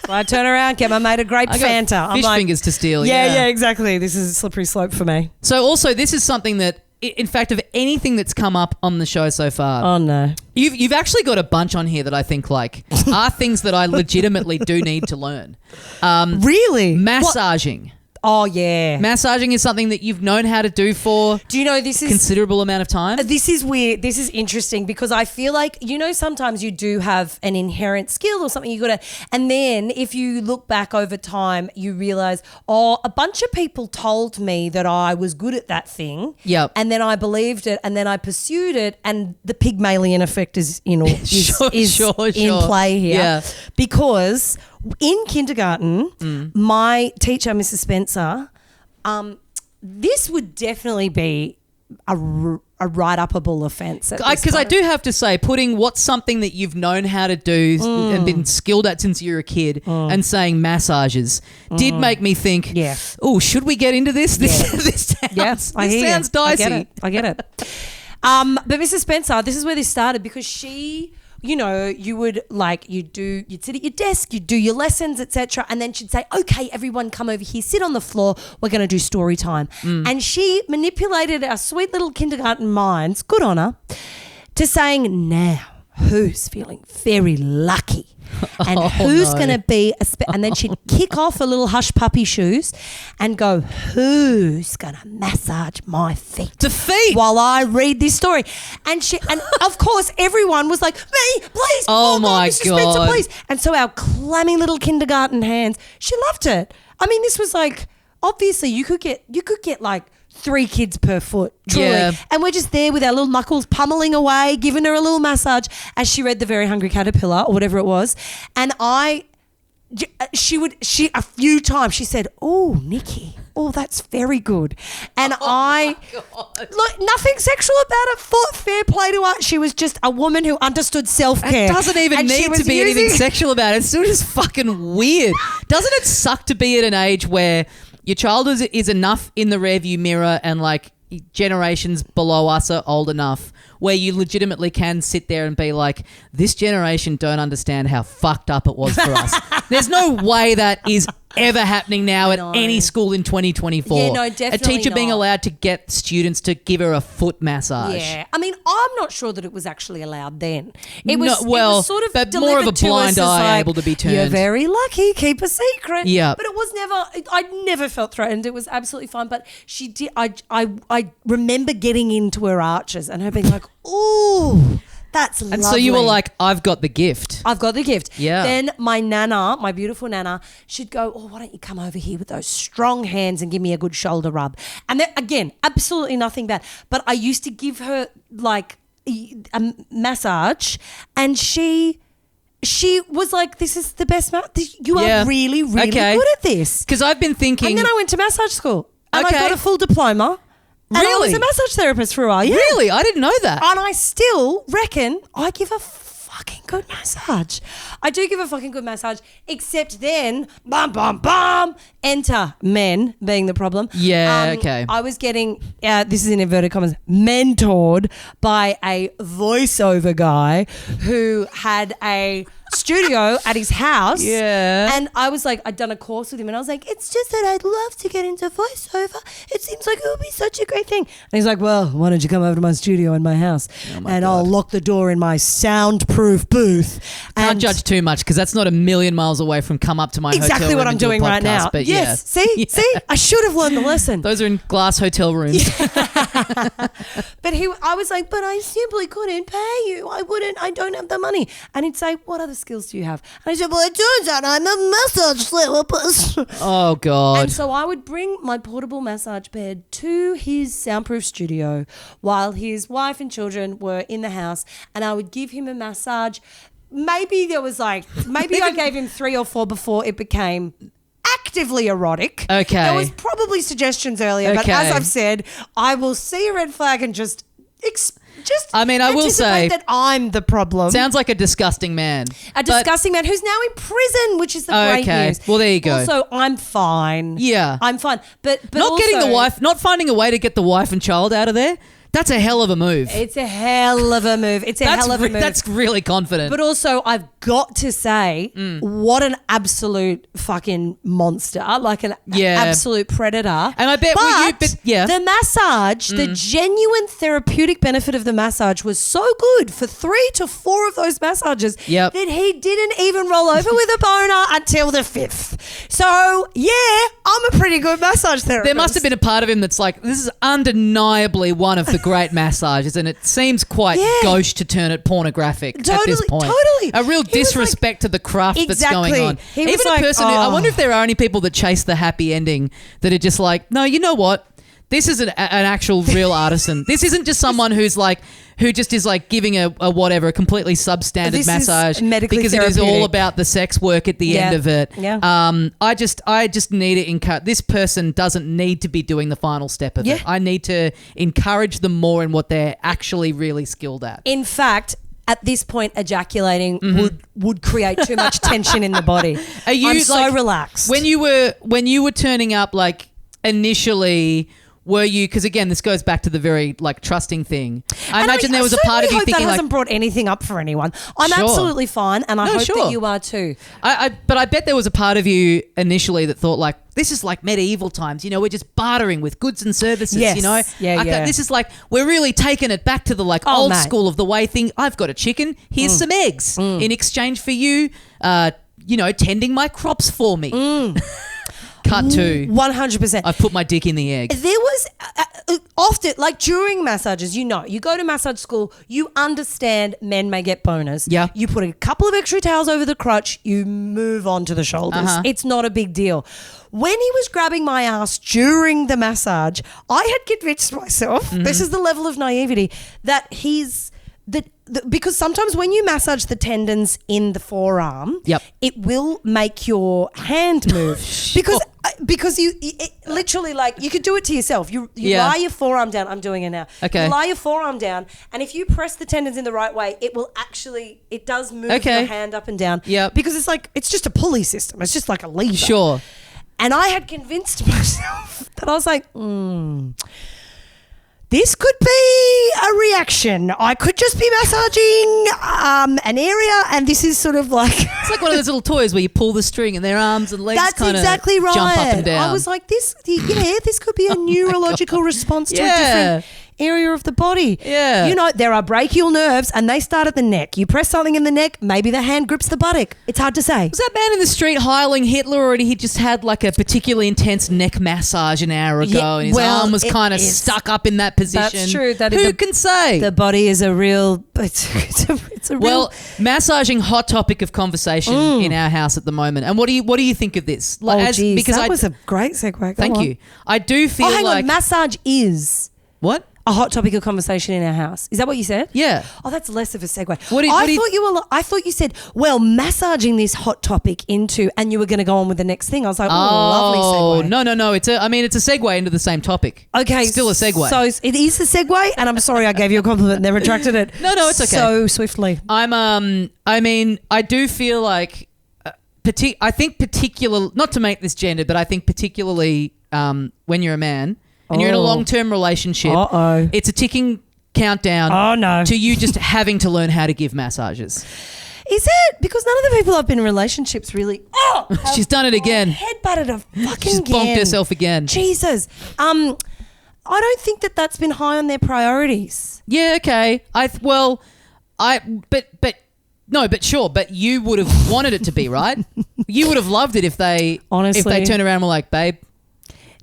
I turn around, get my mate a grape Fanta. Fish fingers to steal. Yeah, exactly. This is a slippery slope for me. So also, this is something that, in fact, of anything that's come up on the show so far. Oh, no. You've actually got a bunch on here that I think are things that I legitimately do need to learn. Really? Massaging. What? Oh, yeah. Massaging is something that you've known how to do for do you know this is considerable amount of time. This is weird. This is interesting because I feel like, sometimes you do have an inherent skill or something you got to, and then if you look back over time, you realize, a bunch of people told me that I was good at that thing. Yep. And then I believed it and then I pursued it, and the Pygmalion effect is in play here. Yeah. Because in kindergarten, my teacher, Mrs. Spencer, this would definitely be a write-upable offence. Because I do have to say, putting what's something that you've known how to do and been skilled at since you were a kid and saying massages did make me think, oh, should we get into this? This sounds dicey. I get it. But Mrs. Spencer, this is where this started because she... you would you'd sit at your desk, you'd do your lessons, etc. And then she'd say, okay, everyone come over here, sit on the floor. We're going to do story time. And she manipulated our sweet little kindergarten minds, good on her, to saying, now, who's feeling very lucky? And who's going to be and then she'd kick off her little hush puppy shoes and go, who's going to massage my feet? The feet? While I read this story. And of course everyone was like, me, please. Oh my Mrs. God. Spencer, please. And so our clammy little kindergarten hands, she loved it. I mean, this was like, obviously you could get like 3 kids per foot, truly. Yeah. And we're just there with our little knuckles pummeling away, giving her a little massage as she read The Very Hungry Caterpillar or whatever it was. And a few times she said, oh, Nikki, oh, that's very good. And look, nothing sexual about it. Fair play to her. She was just a woman who understood self-care. It doesn't even need to be anything sexual about it. It's still just fucking weird. Doesn't it suck to be at an age where your child is enough in the rearview mirror and generations below us are old enough where you legitimately can sit there and be like, this generation don't understand how fucked up it was for us. There's no way that is ever happening now at any school in 2024. Yeah, no, definitely a teacher being not. allowed to get students to give her a foot massage. Yeah. I mean, I'm not sure that it was actually allowed then. It was sort of but more of a blind eye able to be turned. You're very lucky, keep a secret. Yeah. But it was I never felt threatened. It was absolutely fine. But she did, I remember getting into her arches and her being like, ooh, that's lovely. And so you were like, I've got the gift. I've got the gift. Yeah. Then my nana, my beautiful nana, she'd go, oh, why don't you come over here with those strong hands and give me a good shoulder rub? And then, again, absolutely nothing bad. But I used to give her a massage and she was like, this is the best you are really, really good at this. Because I've been thinking. And then I went to massage school and I got a full diploma. And I was a massage therapist for a while. Yeah. Really? I didn't know that. And I still reckon I give a fucking good massage. I do give a fucking good massage, except then, bum, bum, bum, enter men being the problem. Yeah, okay. I was getting, this is in inverted commas, mentored by a voiceover guy who had a studio at his house. Yeah. And I was like, I'd done a course with him and I was like, it's just that I'd love to get into voiceover. It seems like it would be such a great thing. And he's like, well, why don't you come over to my studio in my house I'll lock the door in my soundproof booth. Can't judge too much because that's not a million miles away from come up to my hotel room. Exactly what I'm doing right now. But yes. See, I should have learned the lesson. Those are in glass hotel rooms. But I was like, but I simply couldn't pay you. I don't have the money. And he'd say, what other skills do you have? And I said, well, it turns out I'm a massage therapist. Oh, God. And so I would bring my portable massage bed to his soundproof studio while his wife and children were in the house, and I would give him a massage. Maybe I gave him 3 or 4 before it became actively erotic. Okay. There was probably suggestions earlier, but as I've said, I will see a red flag and just I will say that I'm the problem. Sounds like a disgusting man. A disgusting man who's now in prison, which is the great news. Well, there you go. Also, I'm fine. Yeah. I'm fine. But not finding a way to get the wife and child out of there. That's a hell of a move. It's a hell of a move. That's really confident. But also, I've got to say, what an absolute fucking monster, like an absolute predator. And I bet the massage, the genuine therapeutic benefit of the massage was so good for 3 to 4 of those massages that he didn't even roll over with a boner until the 5th. So, yeah, I'm a pretty good massage therapist. There must have been a part of him that's like, this is undeniably one of the great massages, and it seems quite gauche to turn it pornographic at this point. Totally. A real disrespect to the craft that's going on. Even a person who, I wonder if there are any people that chase the happy ending that are just like, no, you know what? This is an actual real artisan. This isn't just someone who just is like giving a whatever, a completely substandard massage because it is all about the sex work at the end of it. Yeah. I just need to encourage. This person doesn't need to be doing the final step of it. I need to encourage them more in what they're actually really skilled at. In fact, at this point, ejaculating would create too much tension in the body. I'm so relaxed. When you were turning up, like initially. Were you, because again, this goes back to the very like trusting thing. I imagine there was a part of you thinking that hasn't brought anything up for anyone. I'm absolutely fine, and I hope that you are too. But I bet there was a part of you initially that thought like, this is like medieval times, you know, we're just bartering with goods and services, you know. This is like, we're really taking it back to the like old school of the way thing. I've got a chicken, here's some eggs in exchange for you, tending my crops for me. Cut to 100%. I've put my dick in the egg. There was often, like during massages, you go to massage school, you understand men may get boners. Yeah. You put a couple of extra towels over the crotch, you move on to the shoulders. It's not a big deal. When he was grabbing my ass during the massage, I had convinced myself, this is the level of naivety, that because sometimes when you massage the tendons in the forearm, it will make your hand move because you literally, like, you could do it to yourself. You lie your forearm down. I'm doing it now. Okay. You lie your forearm down, and if you press the tendons in the right way, it does move your hand up and down. Yep. Because it's just a pulley system. It's just like a lever. Sure. And I had convinced myself that I was like, this could be a reaction. I could just be massaging an area, and this is sort of like... It's like one of those little toys where you pull the string and their arms and legs kind of jump up and down. I was like, this could be a neurological response to a different area of the body. Yeah. You know, there are brachial nerves and they start at the neck. You press something in the neck, maybe the hand grips the buttock. It's hard to say. Was that man in the street hiling Hitler, or he just had like a particularly intense neck massage an hour ago and his arm was kind of stuck up in that position? That's true. Who can say? The body is a real... It's a real... Well, massaging, hot topic of conversation in our house at the moment. And what do you think of this? Like, that was a great segue. Thank you. I do feel hang on. Massage is... What? A hot topic of conversation in our house. Is that what you said? Yeah. Oh, that's less of a segue. I thought you said, well, massaging this hot topic into, and you were going to go on with the next thing. I was like, lovely segue. No. It's a segue into the same topic. Okay. Still a segue. So it is a segue, and I'm sorry I gave you a compliment and then retracted it. No, it's okay. So swiftly. I do feel like, I think particularly, not to make this gendered, but I think particularly when you're a man, and you're in a long-term relationship, it's a ticking countdown to you just having to learn how to give massages. Is it? Because none of the people I've been in relationships really... She's done it again. Head-butted a fucking She's bonked herself again. Jesus. I don't think that's been high on their priorities. Yeah, okay. But sure, but you would have wanted it to be, right? You would have loved it if they turned around and were like, babe.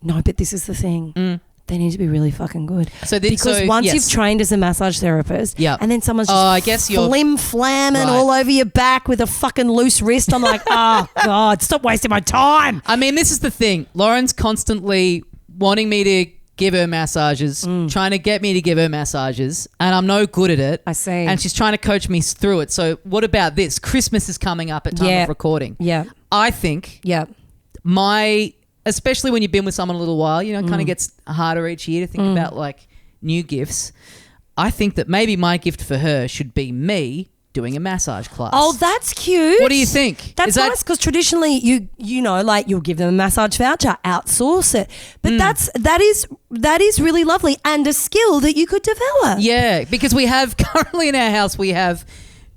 No, but this is the thing. They need to be really fucking good. Because once you've trained as a massage therapist, and then someone's just flim-flamming all over your back with a fucking loose wrist, I'm like, oh, God, stop wasting my time. I mean, this is the thing. Lauren's constantly wanting me to give her massages, trying to get me to give her massages, and I'm no good at it. I see. And she's trying to coach me through it. So what about this? Christmas is coming up at time of recording. Yeah. I think especially when you've been with someone a little while, you know, it kind of gets harder each year to think about like new gifts. I think that maybe my gift for her should be me doing a massage class. Oh, that's cute. What do you think? That's nice because traditionally you know, like you'll give them a massage voucher, outsource it. But that is really lovely and a skill that you could develop. Yeah, because we have currently in our house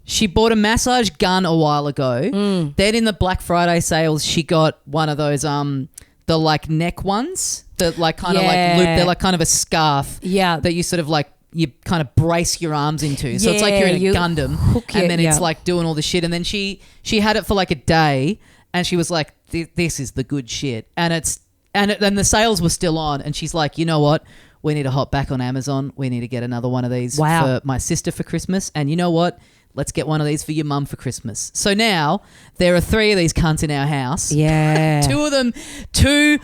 she bought a massage gun a while ago. Then in the Black Friday sales, she got one of those the like neck ones that like kind of like loop. They're like kind of a scarf. Yeah. That you sort of like you kind of brace your arms into. So it's like you're in a Gundam and then it's like doing all the shit. And then she had it for like a day and she was like, this is the good shit. And the sales were still on and she's like, you know what? We need to hop back on Amazon. We need to get another one of these for my sister for Christmas. And you know what? Let's get one of these for your mum for Christmas. So now there are 3 of these cunts in our house. Yeah. 2 of them,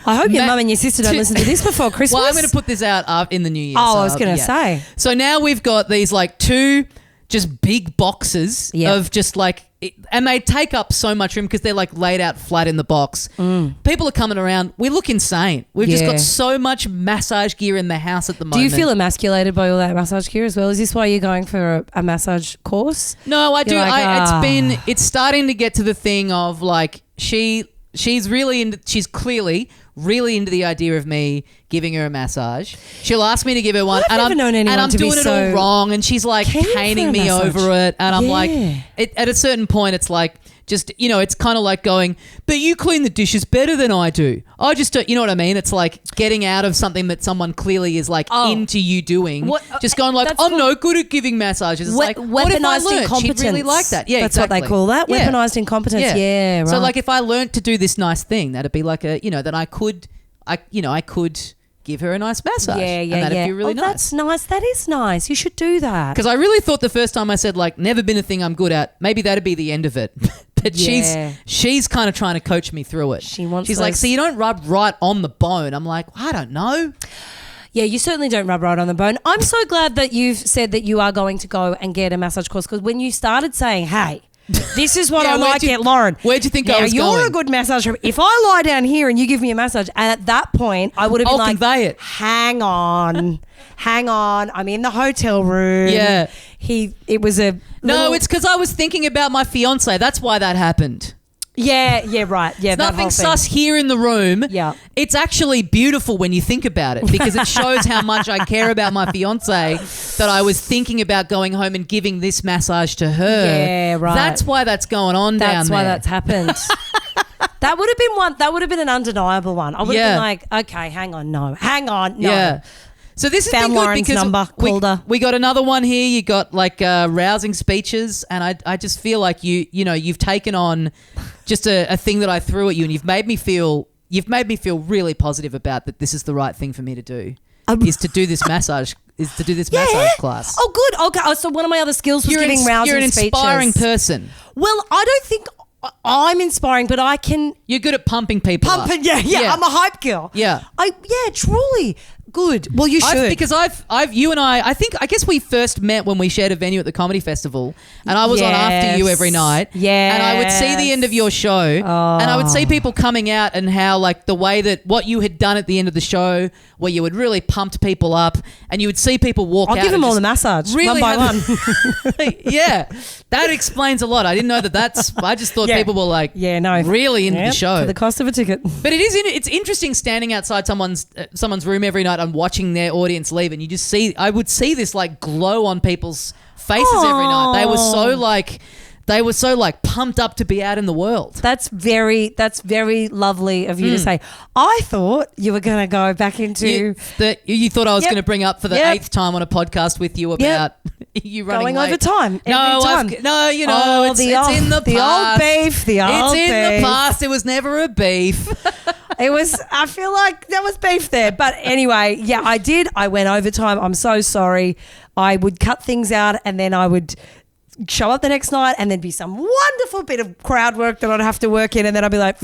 I hope your mum and your sister don't listen to this before Christmas. Well, I'm going to put this out in the new year. Oh, I was going to say. So now we've got these like 2 just big boxes of just like, and they take up so much room because they're like laid out flat in the box. People are coming around. We look insane. We've just got so much massage gear in the house at the moment. Do you feel emasculated by all that massage gear as well? Is this why you're going for a massage course? No, I do. It's starting to get to the thing of like she's clearly really into the idea of me giving her a massage. She'll ask me to give her one, and I'm doing it all wrong, and she's like caning me over it, and I'm like, at a certain point, it's like just it's kind of like going, but you clean the dishes better than I do. I just don't, you know what I mean? It's like getting out of something that someone clearly is like into you doing. Just going like, I'm no good at giving massages. It's like, what if I learned? She'd really like that. Yeah, that's exactly what they call that. Weaponized incompetence. Yeah, right. So like if I learned to do this nice thing, that'd be like that I could give her a nice massage. And that'd be really nice. That's nice. That is nice. You should do that. Because I really thought the first time I said like never been a thing I'm good at, maybe that'd be the end of it. But she's kind of trying to coach me through it. She's like, so you don't rub right on the bone. I'm like, I don't know. Yeah, you certainly don't rub right on the bone. I'm so glad that you've said that you are going to go and get a massage course because when you started saying, hey, this is what I might get, Lauren. Where'd you think I was going? You're a good massage. If I lie down here and you give me a massage, and at that point, I would have been like, convey it. Hang on. I'm in the hotel room. Yeah. No, it's because I was thinking about my fiance. That's why that happened. Yeah, right. Yeah, nothing sus here in the room. Yeah. It's actually beautiful when you think about it because it shows how much I care about my fiance that I was thinking about going home and giving this massage to her. Yeah, right. That's why that's going on down there. That's why that's happened. That would have been an undeniable one. I would have been like, okay, hang on, no. Yeah. So this has been good Lauren's because number, we got another one here. You got like rousing speeches, and I just feel like you've taken on just a thing that I threw at you, and you've made me feel really positive about that. This is the right thing for me to do. Is to do this massage. Massage class. Oh, good. Okay. So one of my other skills was giving rousing speeches. You're an inspiring speeches. person. Well, I don't think I'm inspiring, but I can. You're good at pumping people up. Yeah. I'm a hype girl. Yeah. Truly. Good. Well, you should. Because you and I guess we first met when we shared a venue at the comedy festival, and I was on after you every night. Yeah. And I would see the end of your show, and I would see people coming out and how like the way that what you had done at the end of the show, where you had really pumped people up, and you would see people walk out. I'll give them all the massage, really one by one. Yeah, that explains a lot. I didn't know that's. I just thought people were like, really into the show for the cost of a ticket. But it's interesting standing outside someone's room every night and watching their audience leave, and I would see this like glow on people's faces every night. They were so pumped up to be out in the world. That's very lovely of you to say. I thought you were going to go back into you thought I was going to bring up for the 8th time on a podcast with you about you running going late. over time. It's in the past. The old beef. It's in the past. It was never a beef. It was. I feel like there was beef there, but anyway, I did. I went overtime. I'm so sorry. I would cut things out, and then I would show up the next night, and there'd be some wonderful bit of crowd work that I'd have to work in, and then I'd be like,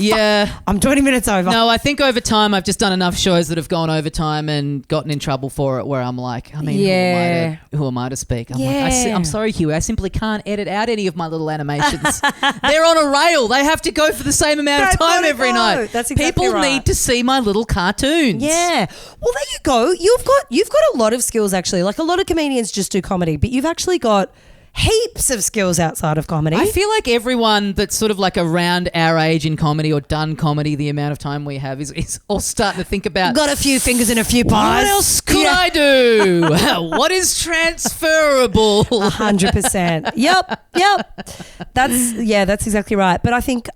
I'm 20 minutes over. No, I think over time I've just done enough shows that have gone overtime and gotten in trouble for it, where I'm like, who am I to speak? I'm sorry, Hugh, I simply can't edit out any of my little animations. They're on a rail. They have to go for the same amount of time every night. That's exactly People need to see my little cartoons. Yeah. Well, there you go. You've got a lot of skills, actually. Like a lot of comedians just do comedy, but you've actually got heaps of skills outside of comedy. I feel like everyone that's sort of like around our age in comedy or done comedy, the amount of time we have is all starting to think about. Got a few fingers in a few pies. What else could I do? What is transferable? 100%. Yep. That's exactly right. But I think,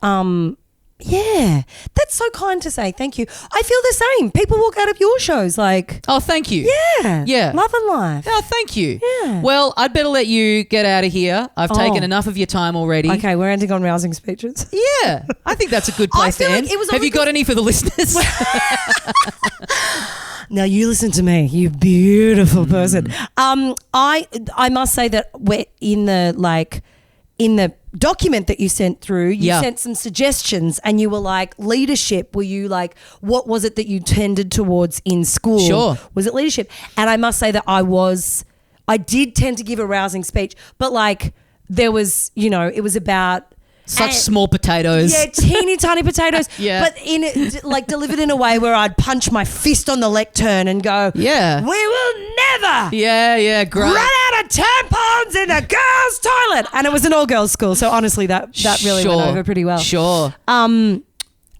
that's so kind to say. Thank you. I feel the same. People walk out of your shows like, oh, thank you. Yeah. Love and life. Oh, thank you. Yeah. Well, I'd better let you get out of here. I've taken enough of your time already. Okay, we're ending on rousing speeches. Yeah. I think that's a good place to end. Have you got any for the listeners? Now you listen to me, you beautiful person. I must say that we're in the document that you sent through, you sent some suggestions, and you were like, leadership. Were you like, what was it that you tended towards in school? Sure. Was it leadership? And I must say that I did tend to give a rousing speech, but like there was, it was about small potatoes. Yeah, teeny tiny potatoes. Yeah. But delivered in a way where I'd punch my fist on the lectern and go, yeah, we will never great. run out of tampons in a girls' toilet. And it was an all-girls school, so honestly that really went over pretty well. Sure. And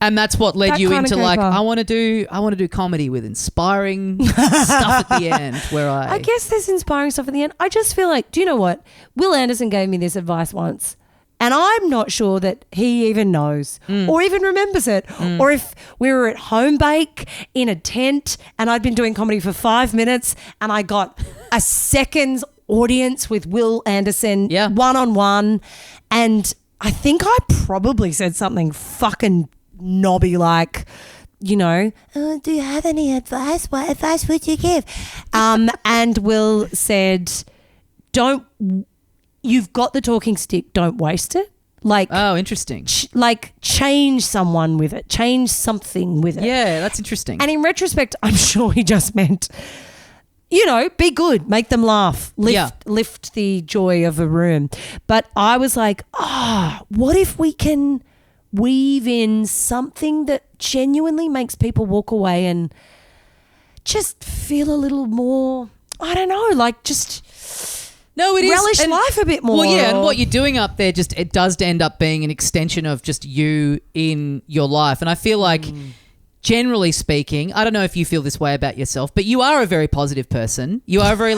that's what led you into like, I want to do comedy with inspiring stuff at the end where I guess there's inspiring stuff at the end. I just feel like, do you know what? Will Anderson gave me this advice once. And I'm not sure that he even knows or even remembers it. Or if we were at home bake in a tent and I'd been doing comedy for 5 minutes and I got a second's audience with Will Anderson one-on-one. And I think I probably said something fucking knobby like, do you have any advice? What advice would you give? And Will said, you've got the talking stick, don't waste it. Like, oh, interesting. Change someone with it. Change something with it. Yeah, that's interesting. And in retrospect, I'm sure he just meant, be good, make them laugh, lift the joy of a room. But I was like, what if we can weave in something that genuinely makes people walk away and just feel a little more, I don't know, like just... No, it is. Relish life a bit more. Well, yeah, and what you're doing up there it does end up being an extension of just you in your life. And I feel like, generally speaking, I don't know if you feel this way about yourself, but you are a very positive person. You are very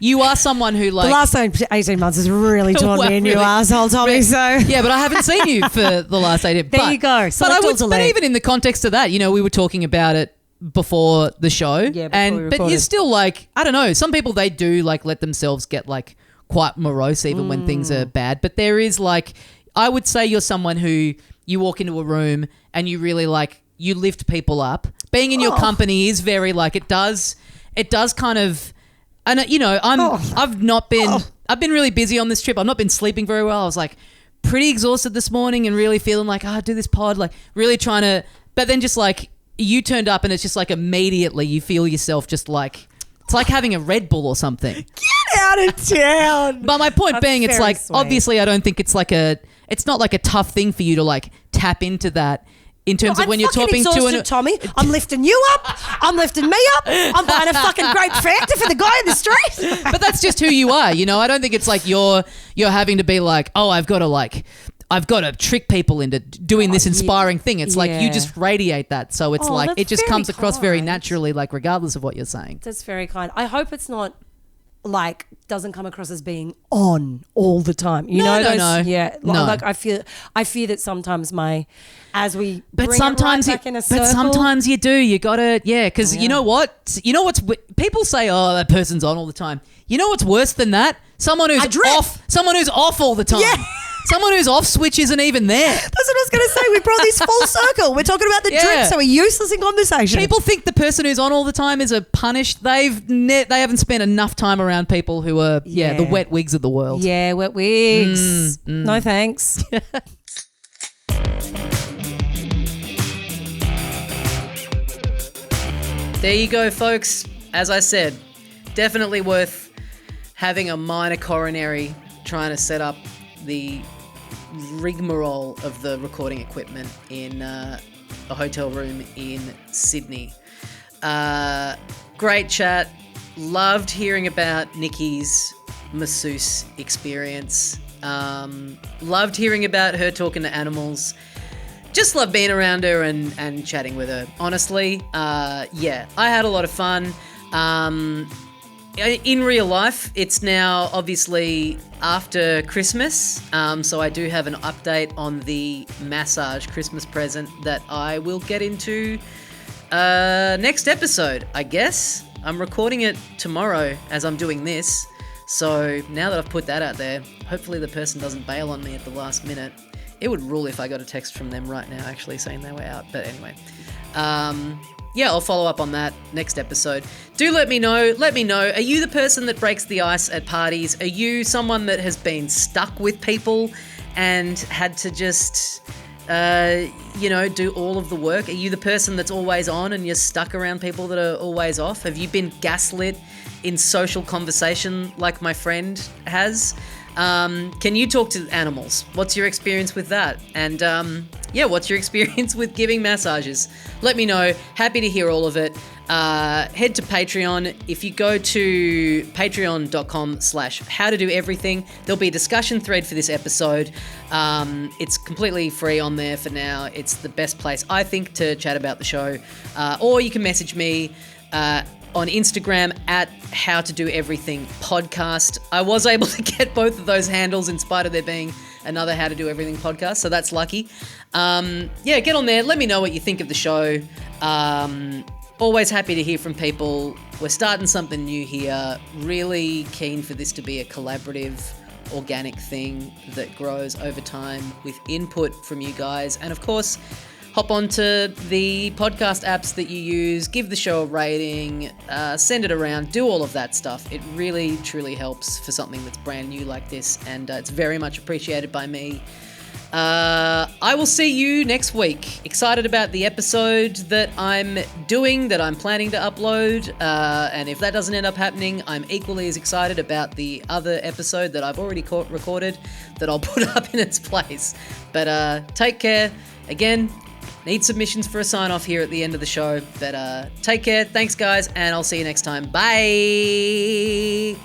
you are someone who like... The last 18 months has really torn me a new asshole, Tommy, so... Yeah, but I haven't seen you for the last 18... There you go. But even in the context of that, we were talking about it before the show, but you're still like, I don't know, some people, they do like let themselves get like quite morose even when things are bad, but there is like, I would say you're someone who you walk into a room and you really like, you lift people up. Being in your company is very like, it does kind of, and I've been really busy on this trip. I've not been sleeping very well. I was like pretty exhausted this morning and really feeling like, do this pod, like really trying to, but then just like, you turned up and it's just like immediately you feel yourself just like, it's like having a Red Bull or something. Get out of town. But my point being, it's like, sweet. Obviously I don't think it's not like a tough thing for you to like tap into that in terms of when you're talking to Tommy, I'm lifting you up. I'm lifting me up. I'm buying a fucking grape Fanta for the guy in the street. But that's just who you are. I don't think it's like you're having to be like, I've got to trick people into doing this inspiring thing. It's like you just radiate that. So it's like it just comes across very naturally, like regardless of what you're saying. That's very kind. I hope it's not like doesn't come across as being on all the time. No. Yeah. No. Like I fear that sometimes but sometimes you do. You gotta, because you know what? People say, that person's on all the time. You know what's worse than that? Someone who's off all the time. Yeah. Someone who's off switch isn't even there. That's what I was going to say. We brought this full circle. We're talking about the drip, so we're useless in conversation. People think the person who's on all the time is a punished. They haven't spent enough time around people who are, the wet wigs of the world. Yeah, wet wigs. No thanks. There you go, folks. As I said, definitely worth having a minor coronary trying to set up the rigmarole of the recording equipment in a hotel room in Sydney. Great chat. Loved hearing about Nikki's masseuse experience. Loved hearing about her talking to animals. Just love being around her and chatting with her. Honestly, I had a lot of fun. In real life, it's now obviously after Christmas, so I do have an update on the massage Christmas present that I will get into next episode, I guess. I'm recording it tomorrow as I'm doing this, so now that I've put that out there, hopefully the person doesn't bail on me at the last minute. It would rule if I got a text from them right now actually saying they were out, but anyway. I'll follow up on that next episode. Do let me know. Are you the person that breaks the ice at parties? Are you someone that has been stuck with people and had to just, do all of the work? Are you the person that's always on and you're stuck around people that are always off? Have you been gaslit in social conversation like my friend has? Can you talk to animals? What's your experience with that? And what's your experience with giving massages? Let me know. Happy to hear all of it. Head to Patreon. If you go to patreon.com/howtodoeverything, there'll be a discussion thread for this episode. It's completely free on there for now. It's the best place, I think, to chat about the show. Or you can message me on Instagram at How to Do Everything Podcast. I was able to get both of those handles in spite of there being another How to Do Everything podcast, so that's lucky. Get on there. Let me know what you think of the show. Always happy to hear from people. We're starting something new here. Really keen for this to be a collaborative, organic thing that grows over time with input from you guys. And of course, hop onto the podcast apps that you use, give the show a rating, send it around, do all of that stuff. It really, truly helps for something that's brand new like this, and it's very much appreciated by me. I will see you next week. Excited about the episode that I'm doing, that I'm planning to upload, and if that doesn't end up happening, I'm equally as excited about the other episode that I've already recorded that I'll put up in its place. But take care. Again, need submissions for a sign-off here at the end of the show. But take care. Thanks, guys. And I'll see you next time. Bye.